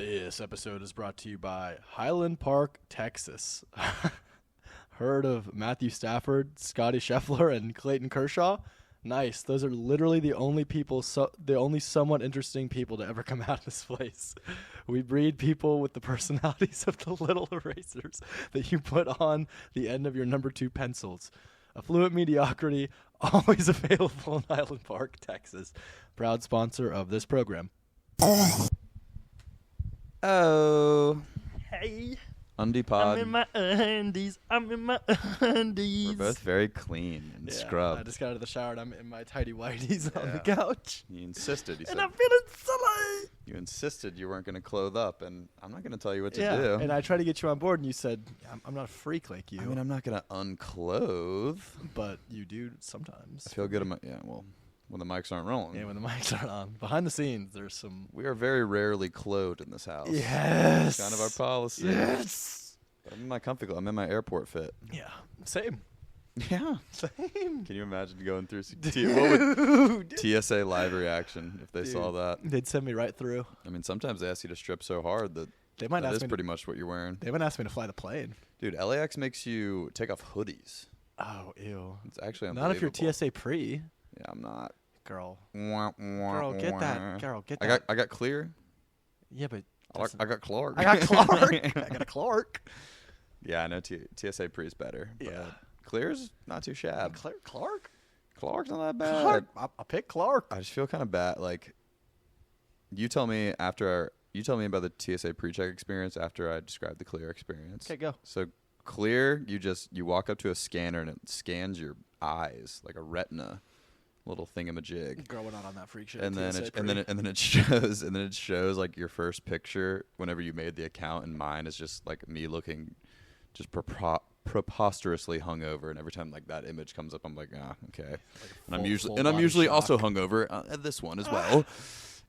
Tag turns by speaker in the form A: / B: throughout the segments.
A: This episode is brought to you by Highland Park, Texas. Heard of Matthew Stafford, Scotty Scheffler, and Clayton Kershaw? Nice. Those are literally the only people, the only somewhat interesting people to ever come out of this place. We breed people with the personalities of the little erasers that you put on the end of your number 2 pencils. Affluent mediocrity, always available in Highland Park, Texas. Proud sponsor of this program.
B: Oh.
A: Hey.
B: Undie pod.
A: I'm in my undies.
B: We're both very clean and scrubbed.
A: I just got out of the shower and I'm in my tidy whities on the
B: Yeah.
A: couch.
B: You insisted. You
A: And
B: said
A: I'm feeling silly.
B: you insisted you weren't going to clothe up, and I'm not going to tell you what to
A: Yeah,
B: do.
A: and I tried to get you on board and you said, I'm not a freak like you.
B: I mean, I'm not going to unclothe.
A: But you do sometimes.
B: I feel good. When the mics aren't rolling.
A: Yeah, when the mics aren't on. Behind the scenes, there's some...
B: We are very rarely clothed in this house.
A: Yes.
B: It's kind of our policy.
A: Yes.
B: But I'm in my comfy clothes. I'm in my airport fit.
A: Yeah. Same.
B: Yeah.
A: Same.
B: Can you imagine going through
A: Dude.
B: what would TSA live reaction if they saw that?
A: They'd send me right through.
B: I mean, sometimes they ask you to strip so hard that
A: They might
B: that
A: ask
B: is
A: me
B: pretty much what you're wearing.
A: They might ask me to fly the plane.
B: Dude, LAX makes you take off hoodies.
A: Oh, ew.
B: It's actually
A: Not if you're
B: unbelievable.
A: TSA pre.
B: Yeah, I'm not.
A: Girl.
B: Girl,
A: Girl, get that. Girl, get that.
B: I got clear.
A: Yeah, but...
B: I got Clark.
A: I got Clark. I got a Clark.
B: Yeah, I know TSA pre is better.
A: Yeah.
B: But Clear's not too shabby.
A: Clark?
B: Clark's not that bad.
A: Clark. I'll pick Clark.
B: I just feel kind of bad. Like, you tell me about the TSA pre-check experience after I describe the Clear experience.
A: Okay, go.
B: So Clear, you walk up to a scanner and it scans your eyes like a retina little thingamajig.
A: Girl, we're not on that freak shit.
B: And then
A: TSA
B: it shows like your first picture whenever you made the account, and mine is just like me looking just preposterously hungover, and every time like that image comes up, I'm like, okay. And I'm usually also hungover at this one as well.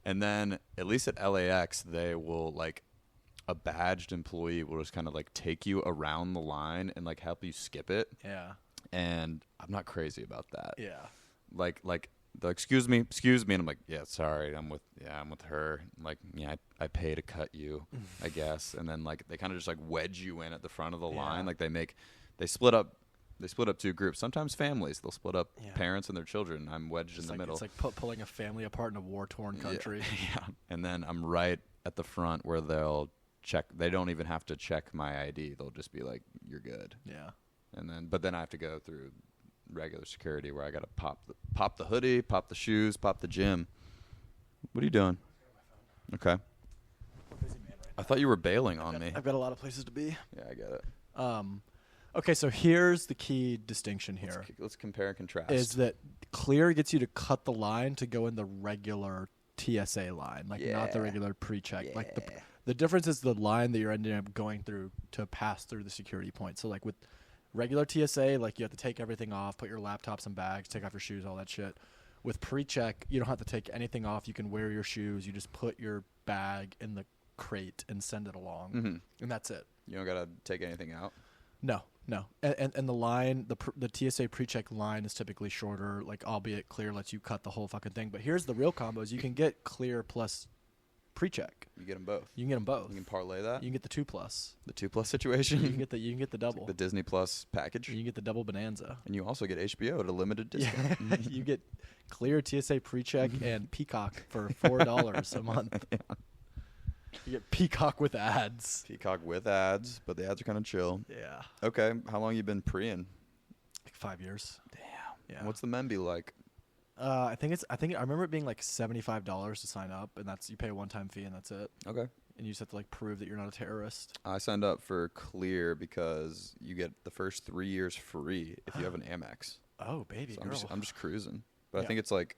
B: And then at least at LAX, they will like a badged employee will just kind of like take you around the line and like help you skip it.
A: Yeah.
B: And I'm not crazy about that.
A: Yeah.
B: Like they're like, excuse me, and I'm like, yeah, sorry, I'm with her. Like, yeah, I pay to cut you, I guess. And then like they kind of just like wedge you in at the front of the line. Like they split up 2 groups. Sometimes families, they'll split up parents and their children. I'm wedged in the middle.
A: It's like pulling a family apart in a war-torn country.
B: Yeah. And then I'm right at the front where they'll check. They don't even have to check my ID. They'll just be like, you're good.
A: Yeah.
B: But then I have to go through regular security where I got to pop the hoodie, pop the shoes, pop the gym. What are you doing? Okay. I thought you were bailing on me.
A: I've got a lot of places to be.
B: Yeah, I get it.
A: Okay, so here's the key distinction here.
B: Let's compare and contrast.
A: Is that Clear gets you to cut the line to go in the regular TSA line, like not the regular pre-check.
B: Yeah.
A: Like the difference is the line that you're ending up going through to pass through the security point. So like with regular TSA, like you have to take everything off, put your laptops and bags, take off your shoes, all that shit. With pre-check, you don't have to take anything off. You can wear your shoes. You just put your bag in the crate and send it along, and that's it.
B: You don't gotta take anything out.
A: No. And the line, the TSA pre-check line is typically shorter. Like albeit Clear lets you cut the whole fucking thing. But here's the real combos: you can get Clear plus pre-check.
B: You get them both.
A: You can get them both.
B: You can parlay that.
A: You can get the 2+.
B: The 2+ situation.
A: You can get the double.
B: Like the Disney Plus package.
A: You can get the double bonanza.
B: And you also get HBO at a limited discount.
A: Yeah. You get Clear TSA pre-check and Peacock for $4 a month. Yeah. You get Peacock with ads.
B: Peacock with ads, but the ads are kind of chill.
A: Yeah.
B: Okay, how long you been pre-ing?
A: Like 5 years.
B: Damn.
A: Yeah.
B: And what's the Memby like?
A: I remember it being like $75 to sign up, and you pay a one-time fee and that's it.
B: Okay.
A: And you just have to like prove that you're not a terrorist.
B: I signed up for Clear because you get the first 3 years free if you have an Amex.
A: Oh, baby,
B: So
A: girl.
B: I'm just cruising, but I think it's like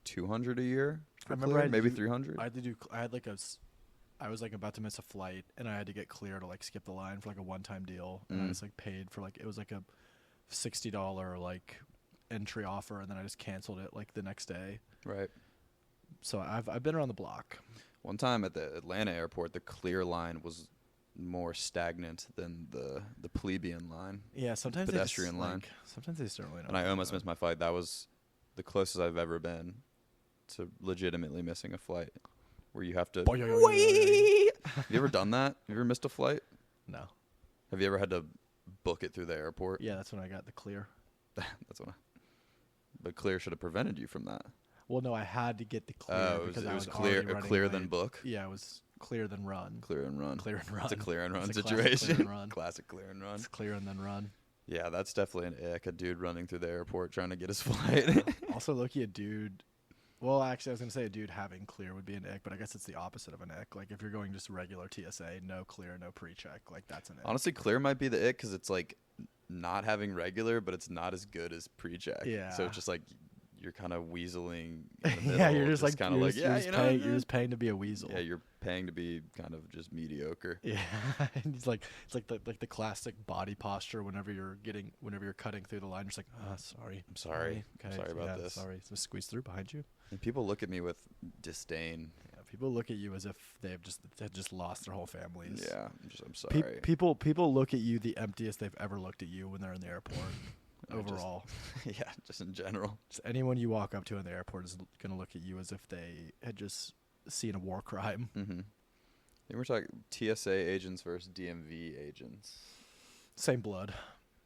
B: $200 a year. For
A: I remember
B: Clear, maybe $300.
A: I was like about to miss a flight, and I had to get Clear to like skip the line for like a one-time deal, and I just like paid for like it was like a $60 like entry offer, and then I just canceled it like the next day.
B: Right.
A: So I've been around the block.
B: One time at the Atlanta airport, the Clear line was more stagnant than the plebeian line.
A: Yeah, sometimes
B: pedestrian line.
A: Sometimes they just don't really know.
B: And I almost missed my flight. That was the closest I've ever been to legitimately missing a flight, where you have to wait Have you ever done that? Have you ever missed a flight?
A: No.
B: Have you ever had to book it through the airport?
A: Yeah, that's when I got the clear.
B: That's when but clear should have prevented you from that.
A: Well, no, I had to get the clear because
B: it
A: I
B: was
A: clear,
B: clear than book.
A: Yeah, it was clear than run.
B: Clear and run.
A: Clear and run.
B: It's a clear and run
A: It's a
B: situation.
A: classic clear and run.
B: Classic clear and run.
A: It's clear and then run.
B: Yeah, that's definitely an ick. A dude running through the airport trying to get his flight.
A: Also, Loki, a dude. Well, actually, I was gonna say a dude having clear would be an ick, but I guess it's the opposite of an ick. Like if you're going just regular TSA, no clear, no pre-check, like that's an ick.
B: Honestly, clear might be the ick because it's like not having regular, but it's not as good as pre-check.
A: Yeah.
B: So it's just like you're kind of weaseling. In the middle,
A: Yeah, you're just like
B: kind of like
A: you're just paying to be a weasel.
B: Yeah, you're paying to be kind of just mediocre.
A: Yeah, and it's like the classic body posture whenever you're cutting through the line. You're just like, oh, sorry.
B: I'm sorry.
A: Okay,
B: Sorry about this.
A: Sorry. So squeeze through behind you.
B: And people look at me with disdain.
A: Yeah, people look at you as if they've just lost their whole families.
B: Yeah, I'm sorry.
A: People look at you the emptiest they've ever looked at you when they're in the airport. Overall,
B: just in general.
A: Just anyone you walk up to in the airport is gonna look at you as if they had just seen a war crime.
B: Mm-hmm. We're talking TSA agents versus DMV agents.
A: Same blood.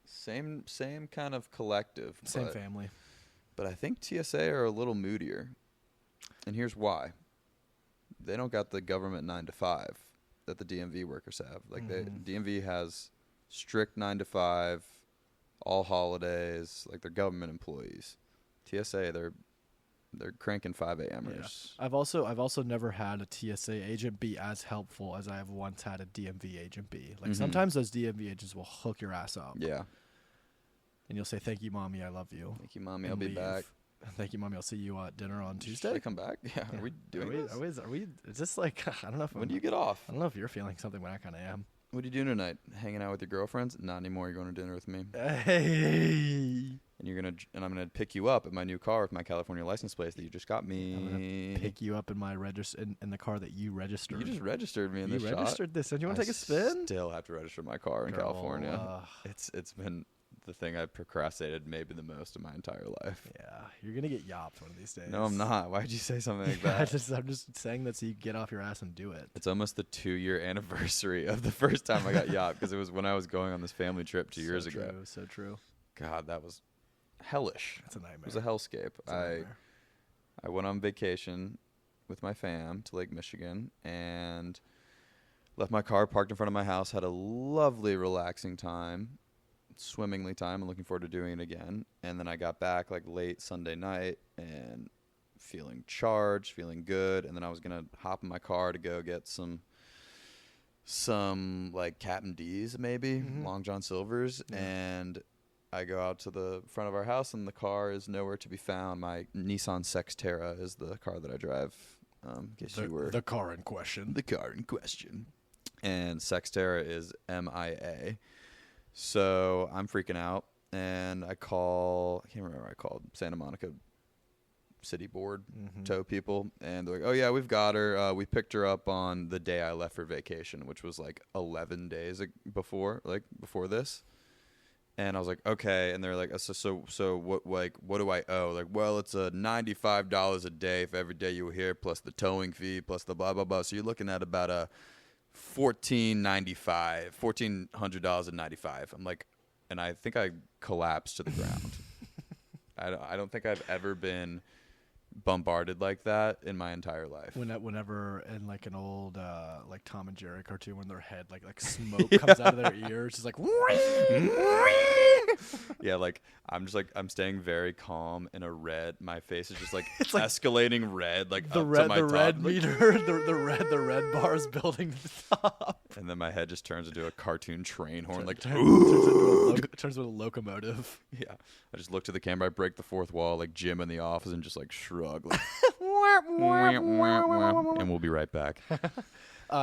B: Same kind of collective.
A: Same family.
B: But I think TSA are a little moodier. And here's why. They don't got the government 9 to 5 that the DMV workers have. Like DMV has strict 9 to 5, all holidays, like they're government employees. TSA, they're cranking 5 a.m.ers.
A: Yeah. I've also never had a TSA agent be as helpful as I have once had a DMV agent be. Like sometimes those DMV agents will hook your ass up.
B: Yeah.
A: And you'll say, "Thank you, mommy, I love you."
B: Thank you, mommy, I'll be back.
A: Thank you, mommy, I'll see you at dinner on Tuesday.
B: Should I come back? Yeah. Are we doing this?
A: Are we? Is this like? I don't know.
B: When do you get off?
A: I don't know if you're feeling something when I kind of am.
B: What are you doing tonight? Hanging out with your girlfriends? Not anymore. You're going to dinner with me.
A: Hey.
B: And I'm gonna pick you up in my new car with my California license plate that you just got me.
A: I'm gonna pick you up in my in the car that you registered.
B: You just registered me in this shot.
A: You registered this, and you want to take a spin?
B: Still have to register my car in California. It's been the thing I've procrastinated maybe the most in my entire life.
A: Yeah, you're gonna get yopped one of these days.
B: No, I'm not. Why'd you say something like that?
A: I'm just saying that so you get off your ass and do it.
B: It's almost the 2-year anniversary of the first time I got yopped because it was when I was going on this family trip 2 years ago.
A: So true.
B: God, that was hellish.
A: That's a nightmare.
B: It was a hellscape. I went on vacation with my fam to Lake Michigan and left my car parked in front of my house. Had a lovely, relaxing time. Swimmingly time. I'm looking forward to doing it again. And then I got back like late Sunday night and feeling charged, feeling good. And then I was gonna hop in my car to go get some like Captain D's maybe, Long John Silver's, and I go out to the front of our house and the car is nowhere to be found. My Nissan Xterra is the car that I drive.
A: The car in question.
B: The car in question. And Xterra is MIA. So I'm freaking out, and I can't remember what I called, Santa Monica City Board tow people, and they're like, oh, yeah, we've got her. We picked her up on the day I left for vacation, which was like 11 days before this. And I was like, okay. And they're like, so what do I owe? Like, well, it's $95 a day for every day you were here, plus the towing fee, plus the blah, blah, blah. So you're looking at about $1,400.95. I'm like, and I think I collapsed to the ground. I don't think I've ever been bombarded like that in my entire life.
A: Whenever in like an old like Tom and Jerry cartoon, when their head like smoke comes out of their ears, it's like
B: yeah, like I'm staying very calm in a red. My face is just like it's escalating red, like
A: the
B: up
A: red
B: to my
A: the
B: top.
A: red meter, the red bars building to the top,
B: and then my head just turns into a cartoon train horn, like
A: turns into a locomotive.
B: Yeah, I just look to the camera, I break the fourth wall like Jim in the office, and just like shrug, like, and we'll be right back.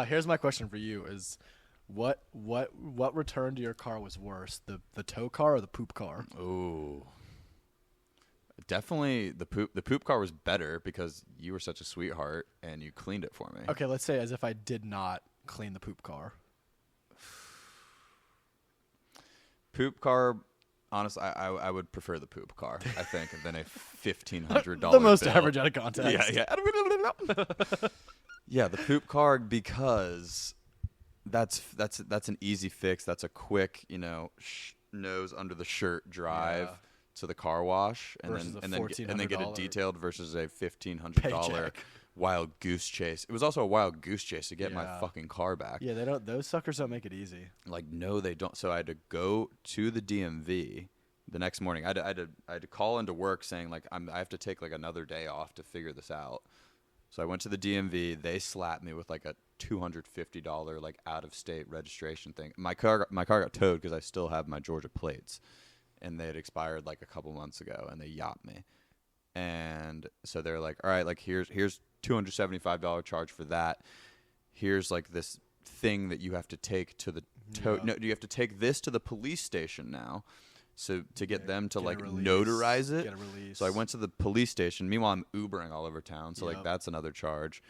A: Here's my question for you: is what return to your car was worse, the tow car or the poop car?
B: Ooh, definitely the poop car was better because you were such a sweetheart and you cleaned it for me.
A: Okay, let's say as if I did not clean the poop car.
B: Poop car. Honestly, I would prefer the poop car, I think, than a $1,500
A: the most
B: bill.
A: average out of context.
B: Yeah. Yeah, the poop car because that's an easy fix. That's a quick, nose under the shirt drive to the car wash, and then get it detailed versus a $1,500
A: paycheck.
B: wild goose chase. It was also a wild goose chase to get my fucking car back.
A: Yeah, they don't. Those suckers don't make it easy.
B: Like, no, they don't. So I had to go to the DMV the next morning. I had to call into work saying like I have to take like another day off to figure this out. So I went to the DMV. They slapped me with like a $250 like out of state registration thing. My car got towed because I still have my Georgia plates, and they had expired like a couple months ago, and they yapped me. And so they're like, all right, like here's $275 charge for that. Here's like this thing that you have to take to the no, you have to take this to the police station now. So to get them to like notarize it.
A: Get a release.
B: So I went to the police station. Meanwhile, I'm Ubering all over town. So like that's another charge.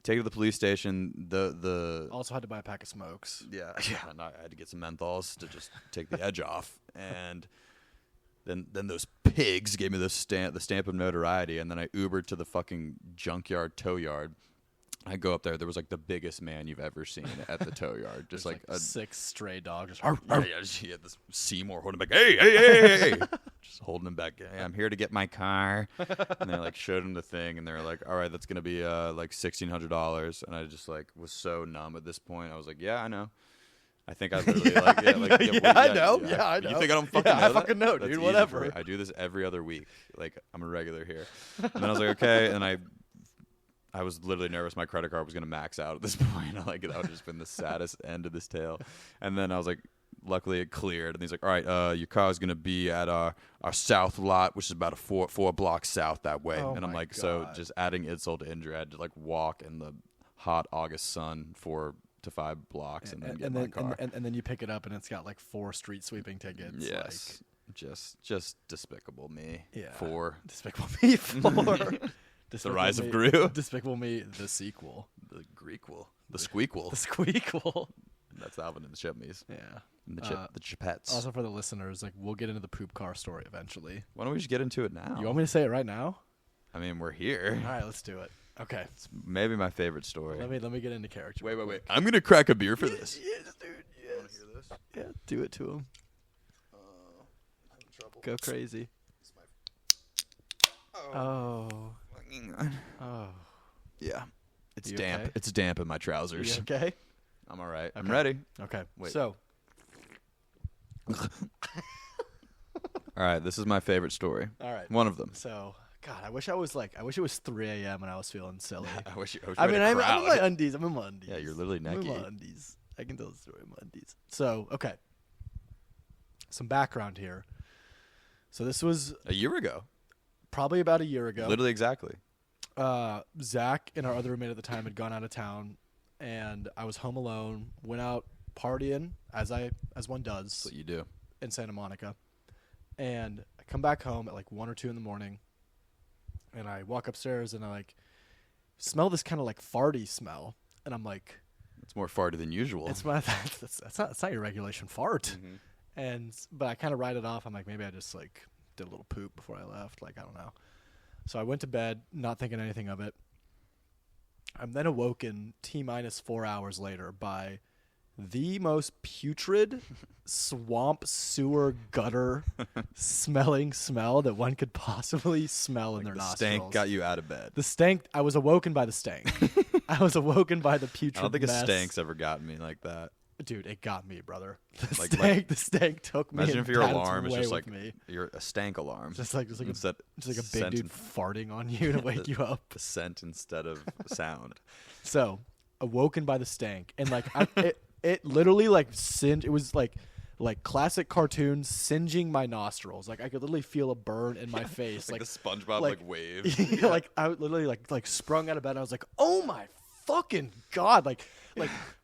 B: Take it to the police station. The
A: also had to buy a pack of smokes.
B: Yeah. And I had to get some menthols to just take the edge off. And then those pigs gave me the stamp of notoriety. And then I Ubered to the fucking junkyard tow yard. I go up there. There was like the biggest man you've ever seen at the tow yard. Just like
A: 6 stray dogs.
B: He had this Seymour holding him back. Hey. Just holding him back. Hey, I'm here to get my car. And they like showed him the thing, and they were like, all right, that's going to be like $1,600. And I just like was so numb at this point. I was like, yeah, I know. I think I literally
A: I know. I know.
B: You think I don't fucking know
A: I
B: that?
A: fucking know, dude.
B: That's
A: Whatever.
B: easy for me. I do this every other week. Like I'm a regular here. And then I was like, okay. And I was literally nervous my credit card was going to max out at this point. Like that would have just been the saddest end of this tale. And then I was like, luckily it cleared. And he's like, all right, your car is going to be at our south lot, which is about a four blocks south that way. And I'm like, God. So just adding insult to injury, I had to like walk in the hot August sun 4 to 5 blocks and then get my car.
A: And then you pick it up and it's got like 4 street sweeping tickets.
B: Yes. Like, just despicable me.
A: Yeah.
B: Despicable
A: Me 4.
B: The Rise of Gru.
A: Despicable Me, the sequel.
B: The Greekquel. The Squeakquel.
A: The Squeakquel.
B: That's Alvin and the Chipmunks.
A: Yeah.
B: And the Chipettes.
A: Also for the listeners, like we'll get into the poop car story eventually.
B: Why don't we just get into it now?
A: You want me to say it right now?
B: I mean, we're here.
A: All right, let's do it. Okay.
B: It's maybe my favorite story.
A: Let me get into character.
B: Wait. I'm going to crack a beer for this.
A: Yes, dude. Yes.
B: You want to hear this?
A: Yeah, do it to him.
B: I'm having trouble.
A: Go crazy.
B: Oh. Yeah. It's damp.
A: Okay?
B: It's damp in my trousers.
A: You okay?
B: I'm all right.
A: Okay.
B: I'm ready.
A: Okay.
B: Wait.
A: So.
B: All right. This is my favorite story.
A: All right.
B: One of them.
A: So, God, I wish it was 3 a.m. and I was feeling silly.
B: I'm
A: in my undies. I'm in my undies.
B: Yeah, you're literally
A: I'm
B: naked.
A: in my undies. I can tell the story in my undies. So, okay. Some background here. So this was
B: a year ago.
A: Probably about a year ago.
B: Literally exactly.
A: Zach and our other roommate at the time had gone out of town, and I was home alone. Went out partying as one does.
B: That's what you do
A: in Santa Monica, and I come back home at like 1 or 2 in the morning, and I walk upstairs and I like smell this kind of like farty smell, and I'm like,
B: it's more farty than usual.
A: That's not your regulation fart, but I kind of write it off. I'm like, maybe I just like did a little poop before I left. Like, I don't know. So I went to bed, not thinking anything of it. I'm then awoken T-minus 4 hours later by the most putrid swamp sewer gutter smelling smell that one could possibly smell in their nostrils.
B: The stank got you out of bed.
A: The stank, I was awoken by the stank. I was awoken by the putrid
B: I don't think
A: mess.
B: a stank's ever gotten me like that.
A: Dude, it got me, brother. The stank took me.
B: Imagine if your alarm is just like
A: me.
B: You're a stank alarm.
A: Just like a big dude farting on you to wake you up.
B: The scent instead of sound.
A: So, awoken by the stank, and like it literally like singed. It was like classic cartoon singeing my nostrils. Like I could literally feel a burn in my face.
B: like the SpongeBob wave.
A: Yeah, like I literally like sprung out of bed. And I was like, oh my fucking God. Like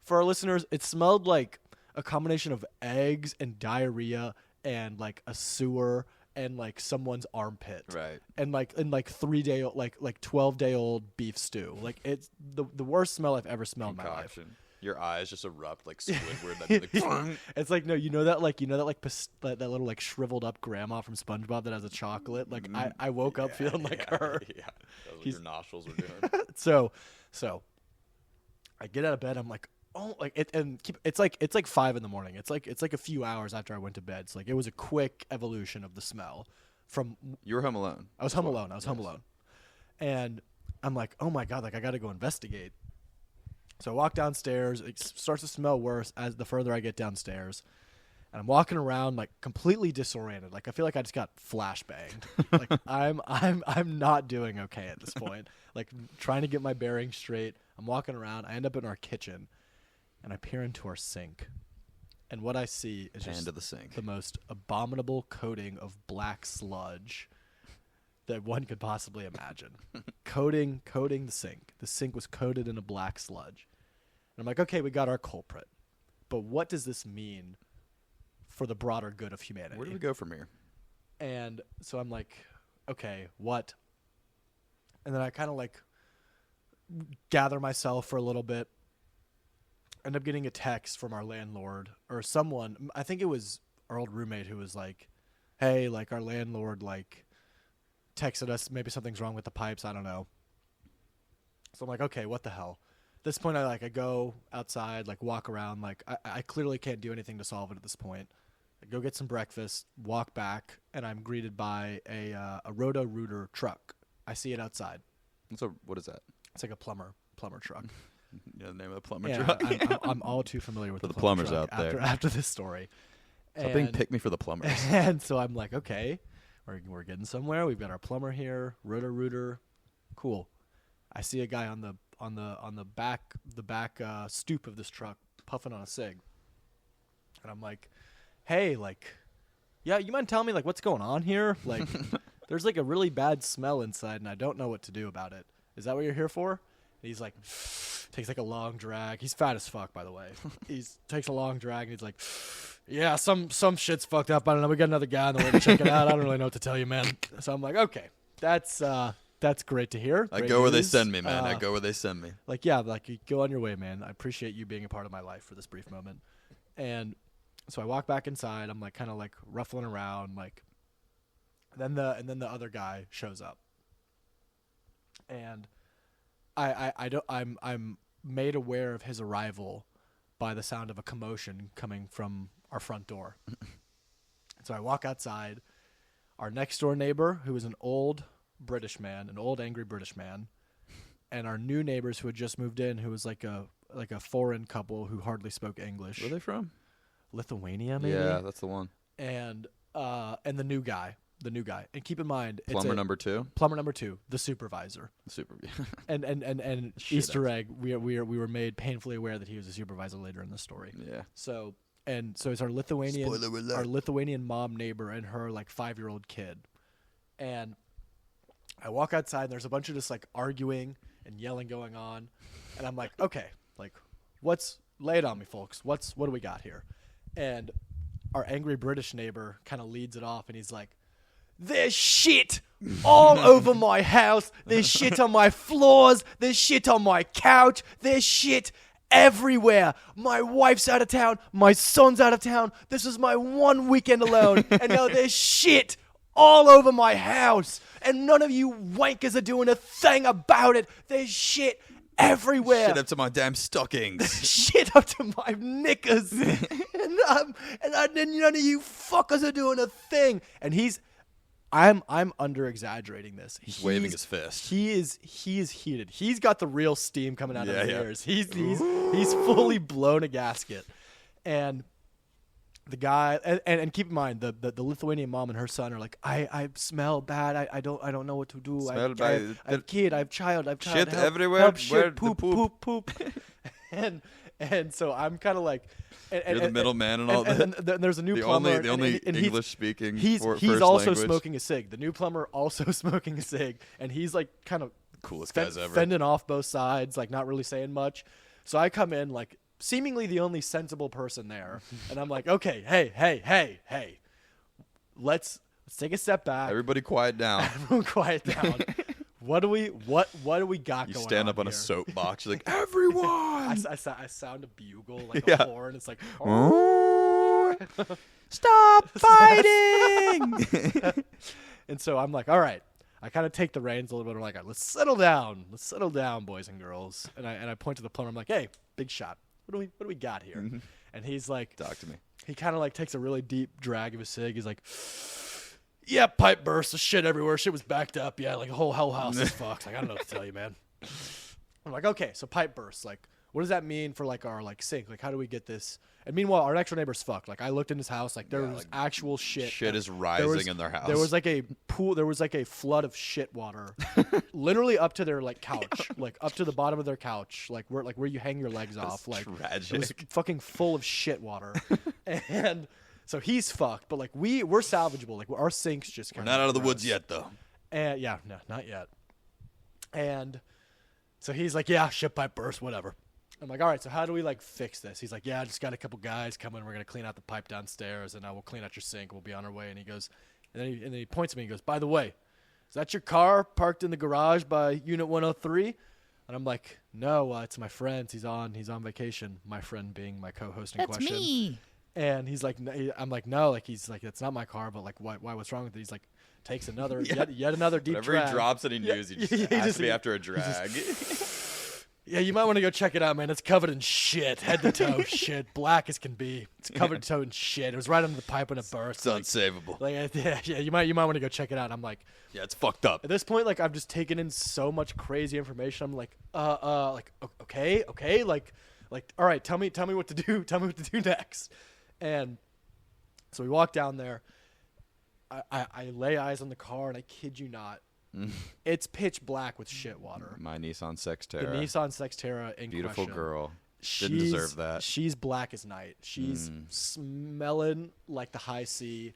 A: for our listeners, it smelled like a combination of eggs and diarrhea and like a sewer and like someone's armpit.
B: Right.
A: And like 12-day-old beef stew. Like it's the worst smell I've ever smelled in my life.
B: Your eyes just erupt like Squidward. Like,
A: it's like that that little like shriveled up grandma from SpongeBob that has a chocolate. Like I woke up feeling like her.
B: Yeah. That's what your nostrils were doing.
A: So I get out of bed. I'm like, oh, like it, and keep, it's like 5 a.m. It's like a few hours after I went to bed. So like it was a quick evolution of the smell. From
B: You were home alone.
A: I was home alone. Home alone, and I'm like, oh my god, like I got to go investigate. So I walk downstairs. It starts to smell worse as the further I get downstairs. And I'm walking around like completely disoriented. Like I feel like I just got flashbanged. Like I'm not doing okay at this point. Like trying to get my bearings straight. I'm walking around. I end up in our kitchen, and I peer into our sink. And what I see is just the most abominable coating of black sludge that one could possibly imagine. coating the sink. The sink was coated in a black sludge. And I'm like, okay, we got our culprit. But what does this mean for the broader good of humanity?
B: Where do we go from here?
A: And so I'm like, okay, what? And then I kind of like gather myself for a little bit. End up getting a text from our landlord or someone. I think it was our old roommate who was like, hey, like our landlord like texted us. Maybe something's wrong with the pipes. I don't know. So I'm like, okay, what the hell? At this point, I go outside, like walk around. Like I clearly can't do anything to solve it at this point. I go get some breakfast, walk back, and I'm greeted by a Roto-Rooter truck. I see it outside.
B: So what is that?
A: It's like a plumber truck.
B: Yeah, the name of the plumber
A: Yeah,
B: truck.
A: I'm all too familiar with
B: for
A: the
B: plumbers
A: plumber truck
B: out there.
A: after this story.
B: Stop being pick me for the plumbers.
A: And so I'm like, okay, we're getting somewhere. We've got our plumber here, Roto-Rooter, cool. I see a guy on the back stoop of this truck puffing on a cig, and I'm like, hey, like, yeah, you mind telling me like what's going on here? Like, there's like a really bad smell inside, and I don't know what to do about it. Is that what you're here for? And he's like, takes like a long drag. He's fat as fuck, by the way. Takes a long drag, and he's like, yeah, some shit's fucked up. I don't know. We got another guy on the way to check it out. I don't really know what to tell you, man. So I'm like, okay, that's great to hear.
B: I go where they send me, man. I go where they send me.
A: Like, yeah, like you go on your way, man. I appreciate you being a part of my life for this brief moment. And so I walk back inside. I'm like kind of like ruffling around, like. Then the other guy shows up, and I'm made aware of his arrival by the sound of a commotion coming from our front door. So I walk outside. Our next door neighbor, who is an old British man, an old angry British man, and our new neighbors who had just moved in, who was like a foreign couple who hardly spoke English.
B: Where are they from?
A: Lithuania, maybe.
B: Yeah, that's the one.
A: And the new guy. And keep in mind,
B: plumber number 2,
A: the supervisor. And
B: Shit,
A: Easter egg, we were made painfully aware that he was a supervisor later in the story.
B: Yeah.
A: So it's our Lithuanian mom neighbor and her like 5-year-old kid. And I walk outside and there's a bunch of just like arguing and yelling going on, and I'm like, okay, like lay it on me, folks. What do we got here? And our angry British neighbor kind of leads it off, and he's like, there's shit all over my house. There's shit on my floors. There's shit on my couch. There's shit everywhere. My wife's out of town. My son's out of town. This is my one weekend alone. And now there's shit all over my house. And none of you wankers are doing a thing about it. There's shit everywhere.
B: Shit up to my damn stockings.
A: Shit up to my knickers. and none of you fuckers are doing a thing. And I'm under exaggerating this.
B: He's waving his fist.
A: He is heated. He's got the real steam coming out of his ears. He's fully blown a gasket. And the guy and keep in mind the Lithuanian mom and her son are like, I smell bad. I don't know what to do. I have kid. I have child.
B: Shit
A: help,
B: everywhere.
A: Help, shit,
B: Where
A: poop. and so I'm kind of like.
B: You're the middleman and all that.
A: And there's a new plumber.
B: The only English speaking.
A: He's also smoking a cig. The new plumber also smoking a cig, and he's like kind of
B: coolest guys ever.
A: Fending off both sides, like not really saying much. So I come in like seemingly the only sensible person there, and I'm like, okay, hey, let's take a step back.
B: Everybody quiet down.
A: Everyone quiet down. What do we got going on?
B: You stand up on
A: here?
B: a soapbox. You're like, everyone.
A: I sound a bugle like a horn. It's like,
B: stop fighting.
A: And so I'm like, all right. I kind of take the reins a little bit. I'm like, let's settle down. Let's settle down, boys and girls. And I point to the plumber. I'm like, hey, big shot. What do we got here?
B: Mhm.
A: And he's like,
B: Talk to me.
A: he kind of like takes a really deep drag of a cig. He's like, yeah, pipe burst. The shit everywhere. Shit was backed up. Yeah, like the whole house is fucked. Like, I don't know what to tell you, man. I'm like, okay, so pipe burst. Like, what does that mean for like our like sink? Like, how do we get this? And meanwhile, our next door neighbor's fucked. Like, I looked in his house. Like, there was
B: like,
A: actual shit.
B: Shit is rising in their house.
A: There was like a pool. There was like a flood of shit water, literally up to their like couch, like up to the bottom of their couch, like where you hang your legs off. Like,
B: tragic.
A: it was fucking full of shit water, and so he's fucked. But like we're salvageable. Like our sinks just
B: We're not out of the woods yet, though.
A: And yeah, no, not yet. And so he's like, yeah, shit pipe burst, whatever. I'm like, all right, so how do we like fix this? He's like, yeah, I just got a couple guys coming. We're gonna clean out the pipe downstairs, and I will clean out your sink. We'll be on our way. And he goes, and then he points at me and goes, by the way, is that your car parked in the garage by Unit 103? And I'm like, no, it's my friend's. He's on vacation. My friend being my co-host in question.
C: That's me.
A: And he's like, I'm like, no, like he's like, that's not my car, but like, why? What's wrong with it? He's like, takes another yet another deep
B: Whenever
A: drag.
B: he drops any news, he just has to be after a drag.
A: Yeah, you might want to go check it out, man. It's covered in shit, head to toe, shit, black as can be. It's covered to toe in shit. It was right under the pipe when it burst.
B: It's unsavable.
A: Like, yeah, you might want to go check it out. I'm like,
B: Yeah, it's fucked up.
A: at this point, like I've just taken in so much crazy information. I'm like, okay, like, all right, tell me what to do. Tell me what to do next. And so we walk down there. I lay eyes on the car, and I kid you not, it's pitch black with shit water.
B: My Nissan
A: The
B: Sextera.
A: Nissan Sextera in
B: Beautiful
A: question.
B: girl. Didn't deserve that.
A: She's black as night. She's smelling like the high sea.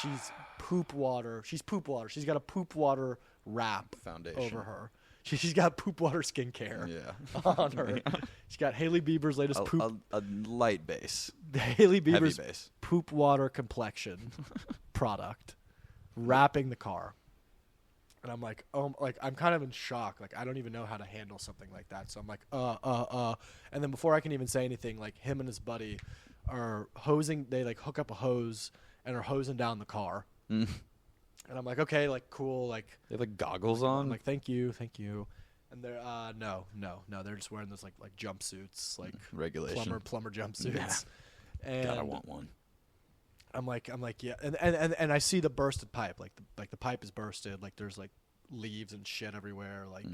A: She's poop water. She's poop water. She's got a poop water wrap
B: Foundation.
A: over her. She's got poop water skincare
B: Yeah.
A: on her. She's got Hailey Bieber's latest poop.
B: A light base.
A: Hailey
B: Heavy
A: Bieber's
B: base.
A: poop water complexion product wrapping the car. And I'm like, I'm kind of in shock. Like, I don't even know how to handle something like that. So I'm like, And then before I can even say anything, like, him and his buddy are hosing. They, like, hook up a hose and are hosing down the car. And I'm like, okay, like, cool. Like,
B: They have like goggles
A: I'm
B: on.
A: like, thank you. And they're, no. They're just wearing those, like jumpsuits, like
B: Regulation.
A: plumber jumpsuits. And
B: God, I want one.
A: I'm like, yeah, and I see the bursted pipe, like the pipe is bursted, like there's like leaves and shit everywhere, like,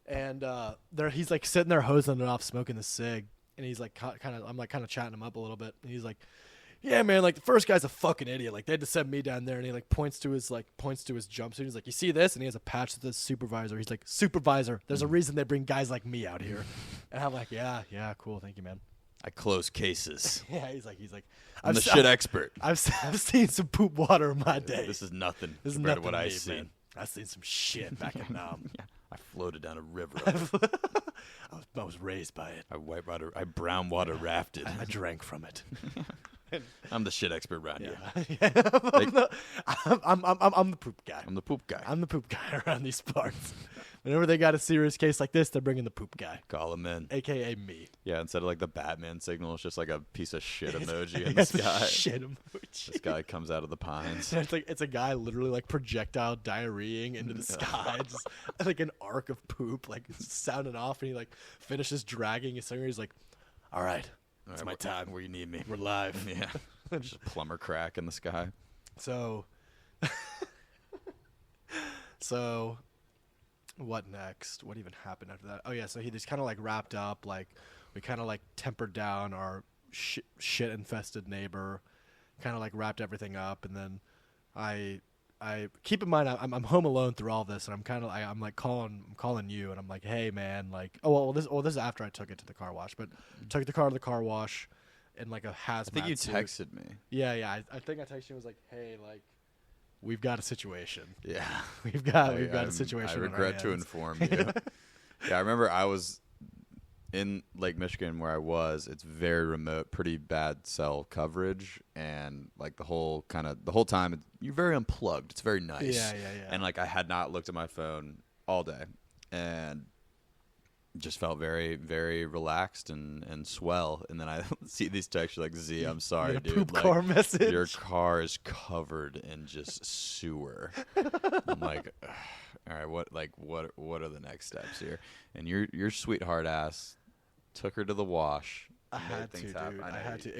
A: and he's like sitting there hosing it off, smoking the cig, and he's like I'm like kind of chatting him up a little bit, and he's like, yeah, man, like the first guy's a fucking idiot, like they had to send me down there, and he like points to his jumpsuit, he's like, you see this, and he has a patch that says supervisor, he's like, supervisor, there's a reason they bring guys like me out here, and I'm like, yeah, cool, thank you, man.
B: I close cases.
A: Yeah, he's like,
B: I'm the shit expert.
A: I've seen some poop water in my day.
B: This is nothing
A: This is
B: compared
A: nothing
B: to what
A: to
B: I
A: me,
B: see.
A: man. I've seen some shit back in Nam.
B: Yeah, I floated down a river.
A: I was raised by it.
B: I brown water rafted.
A: I drank from it.
B: I'm the shit expert around here.
A: I'm the poop guy.
B: I'm the poop guy.
A: I'm the poop guy around these parts. Whenever they got a serious case like this, they're bringing the poop guy,
B: Call him in.
A: aka me.
B: Yeah, instead of like the Batman signal, it's just like a piece of shit emoji in the
A: It's a
B: sky.
A: Shit emoji.
B: This guy comes out of the pines.
A: It's a guy literally like projectile diarrheaing into the sky, just like an arc of poop, like sounding off, and he like finishes dragging his finger. He's like, "All right, it's my time.
B: Where you need me.
A: We're live."
B: Yeah. Just a plumber crack in the sky.
A: So, what next? What even happened after that? Oh yeah, so he just kind of like wrapped up. Like we kind of like tempered down our shit infested neighbor. Kind of like wrapped everything up, and then I keep in mind I'm home alone through all this, and I'm like calling you, and I'm like, hey man, like this is after I took it to the car wash, but took the car to the car wash in like a hazmat.
B: I think you
A: suit.
B: texted me.
A: Yeah. I think I texted you and was like, hey, like we've got a situation.
B: Yeah.
A: We've got a situation.
B: I
A: on our
B: regret to
A: hands.
B: inform you. Yeah, I remember I was in Lake Michigan where I was. It's very remote, pretty bad cell coverage, and like the whole time you're very unplugged. It's very nice.
A: Yeah.
B: And like I had not looked at my phone all day, and just felt very, very relaxed and swell. And then I see these texts like, Z, I'm sorry, dude.
A: Poop
B: like,
A: car message.
B: your car is covered in just sewer. I'm like, ugh, all right, what are the next steps here? And your sweetheart ass took her to the wash.
A: I
B: made
A: had to,
B: things
A: dude.
B: happen.
A: I
B: know
A: had
B: you-
A: to.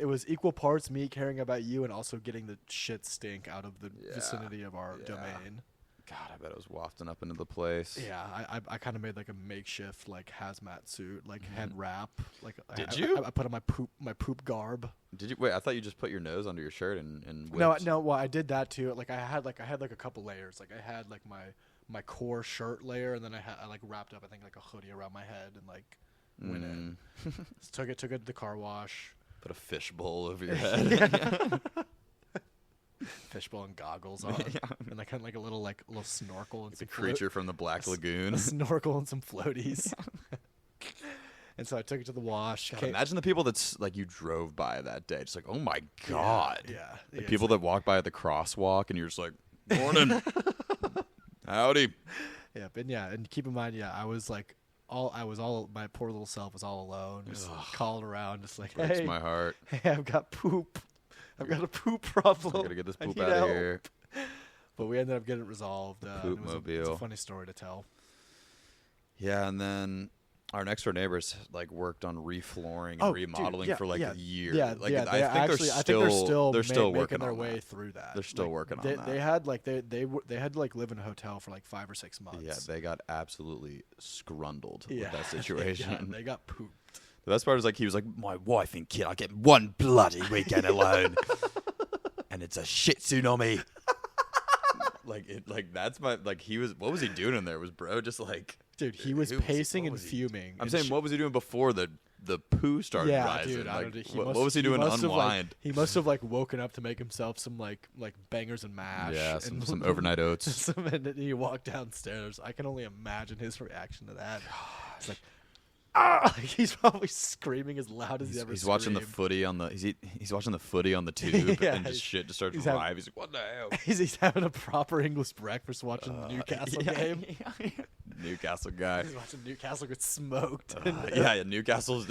A: It was equal parts me caring about you and also getting the shit stink out of the
B: Yeah.
A: vicinity of our
B: Yeah.
A: domain.
B: God, I bet it was wafting up into the place.
A: Yeah, I kind of made like a makeshift like hazmat suit, like head wrap. Like
B: Did
A: I,
B: you?
A: I put on my poop garb.
B: Did you wait? I thought you just put your nose under your shirt and
A: No,
B: whipped.
A: no. Well, I did that too. Like I had like a couple layers. Like I had like my core shirt layer, and then I like wrapped up I think like a hoodie around my head and like went in. Took it to the car wash.
B: Put a fishbowl over your head.
A: Fishbowl and goggles on, and like kind of like a little snorkel and
B: It's a
A: some
B: creature from the Black Lagoon.
A: a snorkel and some floaties. And so I took it to the wash.
B: God, imagine the people that's like you drove by that day. Just like, oh my
A: Yeah,
B: god.
A: Yeah.
B: The
A: Yeah,
B: people
A: it's
B: that walk by at the crosswalk and you're just like, morning. Howdy.
A: yeah, and keep in mind, my poor little self was all alone, just calling around, just like,
B: Breaks
A: hey,
B: my heart.
A: hey, I've got poop. I've got a poop problem.
B: I gotta get this
A: I
B: poop
A: need
B: out of
A: help."
B: here.
A: But we ended up getting it resolved. And it's a
B: Poop-mobile.
A: funny story to tell.
B: Yeah, and then our next door neighbors like worked on reflooring and
A: Oh,
B: remodeling
A: dude,
B: for like
A: yeah,
B: a year.
A: Yeah,
B: like
A: yeah.
B: I think they're still
A: making
B: working
A: their
B: on
A: way
B: that.
A: through that.
B: They're still
A: Like,
B: working on
A: they,
B: that.
A: They had like they had to like live in a hotel for like 5 or 6 months.
B: Yeah, they got absolutely scrundled
A: Yeah.
B: with that situation.
A: they got pooped.
B: The best part is like he was like, my wife and kid, I get one bloody weekend alone, and it's a shit tsunami. like that's my like he was. What was he doing in there? Was bro just like?
A: Dude, he was pacing and fuming.
B: I'm
A: and
B: saying, what was he doing before the poo started
A: yeah,
B: rising?
A: dude. I
B: Like,
A: don't,
B: what was he doing to
A: must have,
B: unwind?
A: he must have like woken up to make himself some like bangers and mash.
B: Yeah,
A: and
B: some overnight oats.
A: and then he walked downstairs. I can only imagine his reaction to that. It's like, ah! He's probably screaming as loud as he's ever.
B: He's watching the
A: screamed.
B: footy on the he's watching the footy on the tube
A: Yeah,
B: and just shit just starts
A: he's
B: to
A: having-
B: arrive. He's like, what the hell?
A: He's having a proper English breakfast watching the Newcastle
B: yeah,
A: game.
B: Newcastle guy.
A: He's watching Newcastle get smoked.
B: Yeah, Newcastle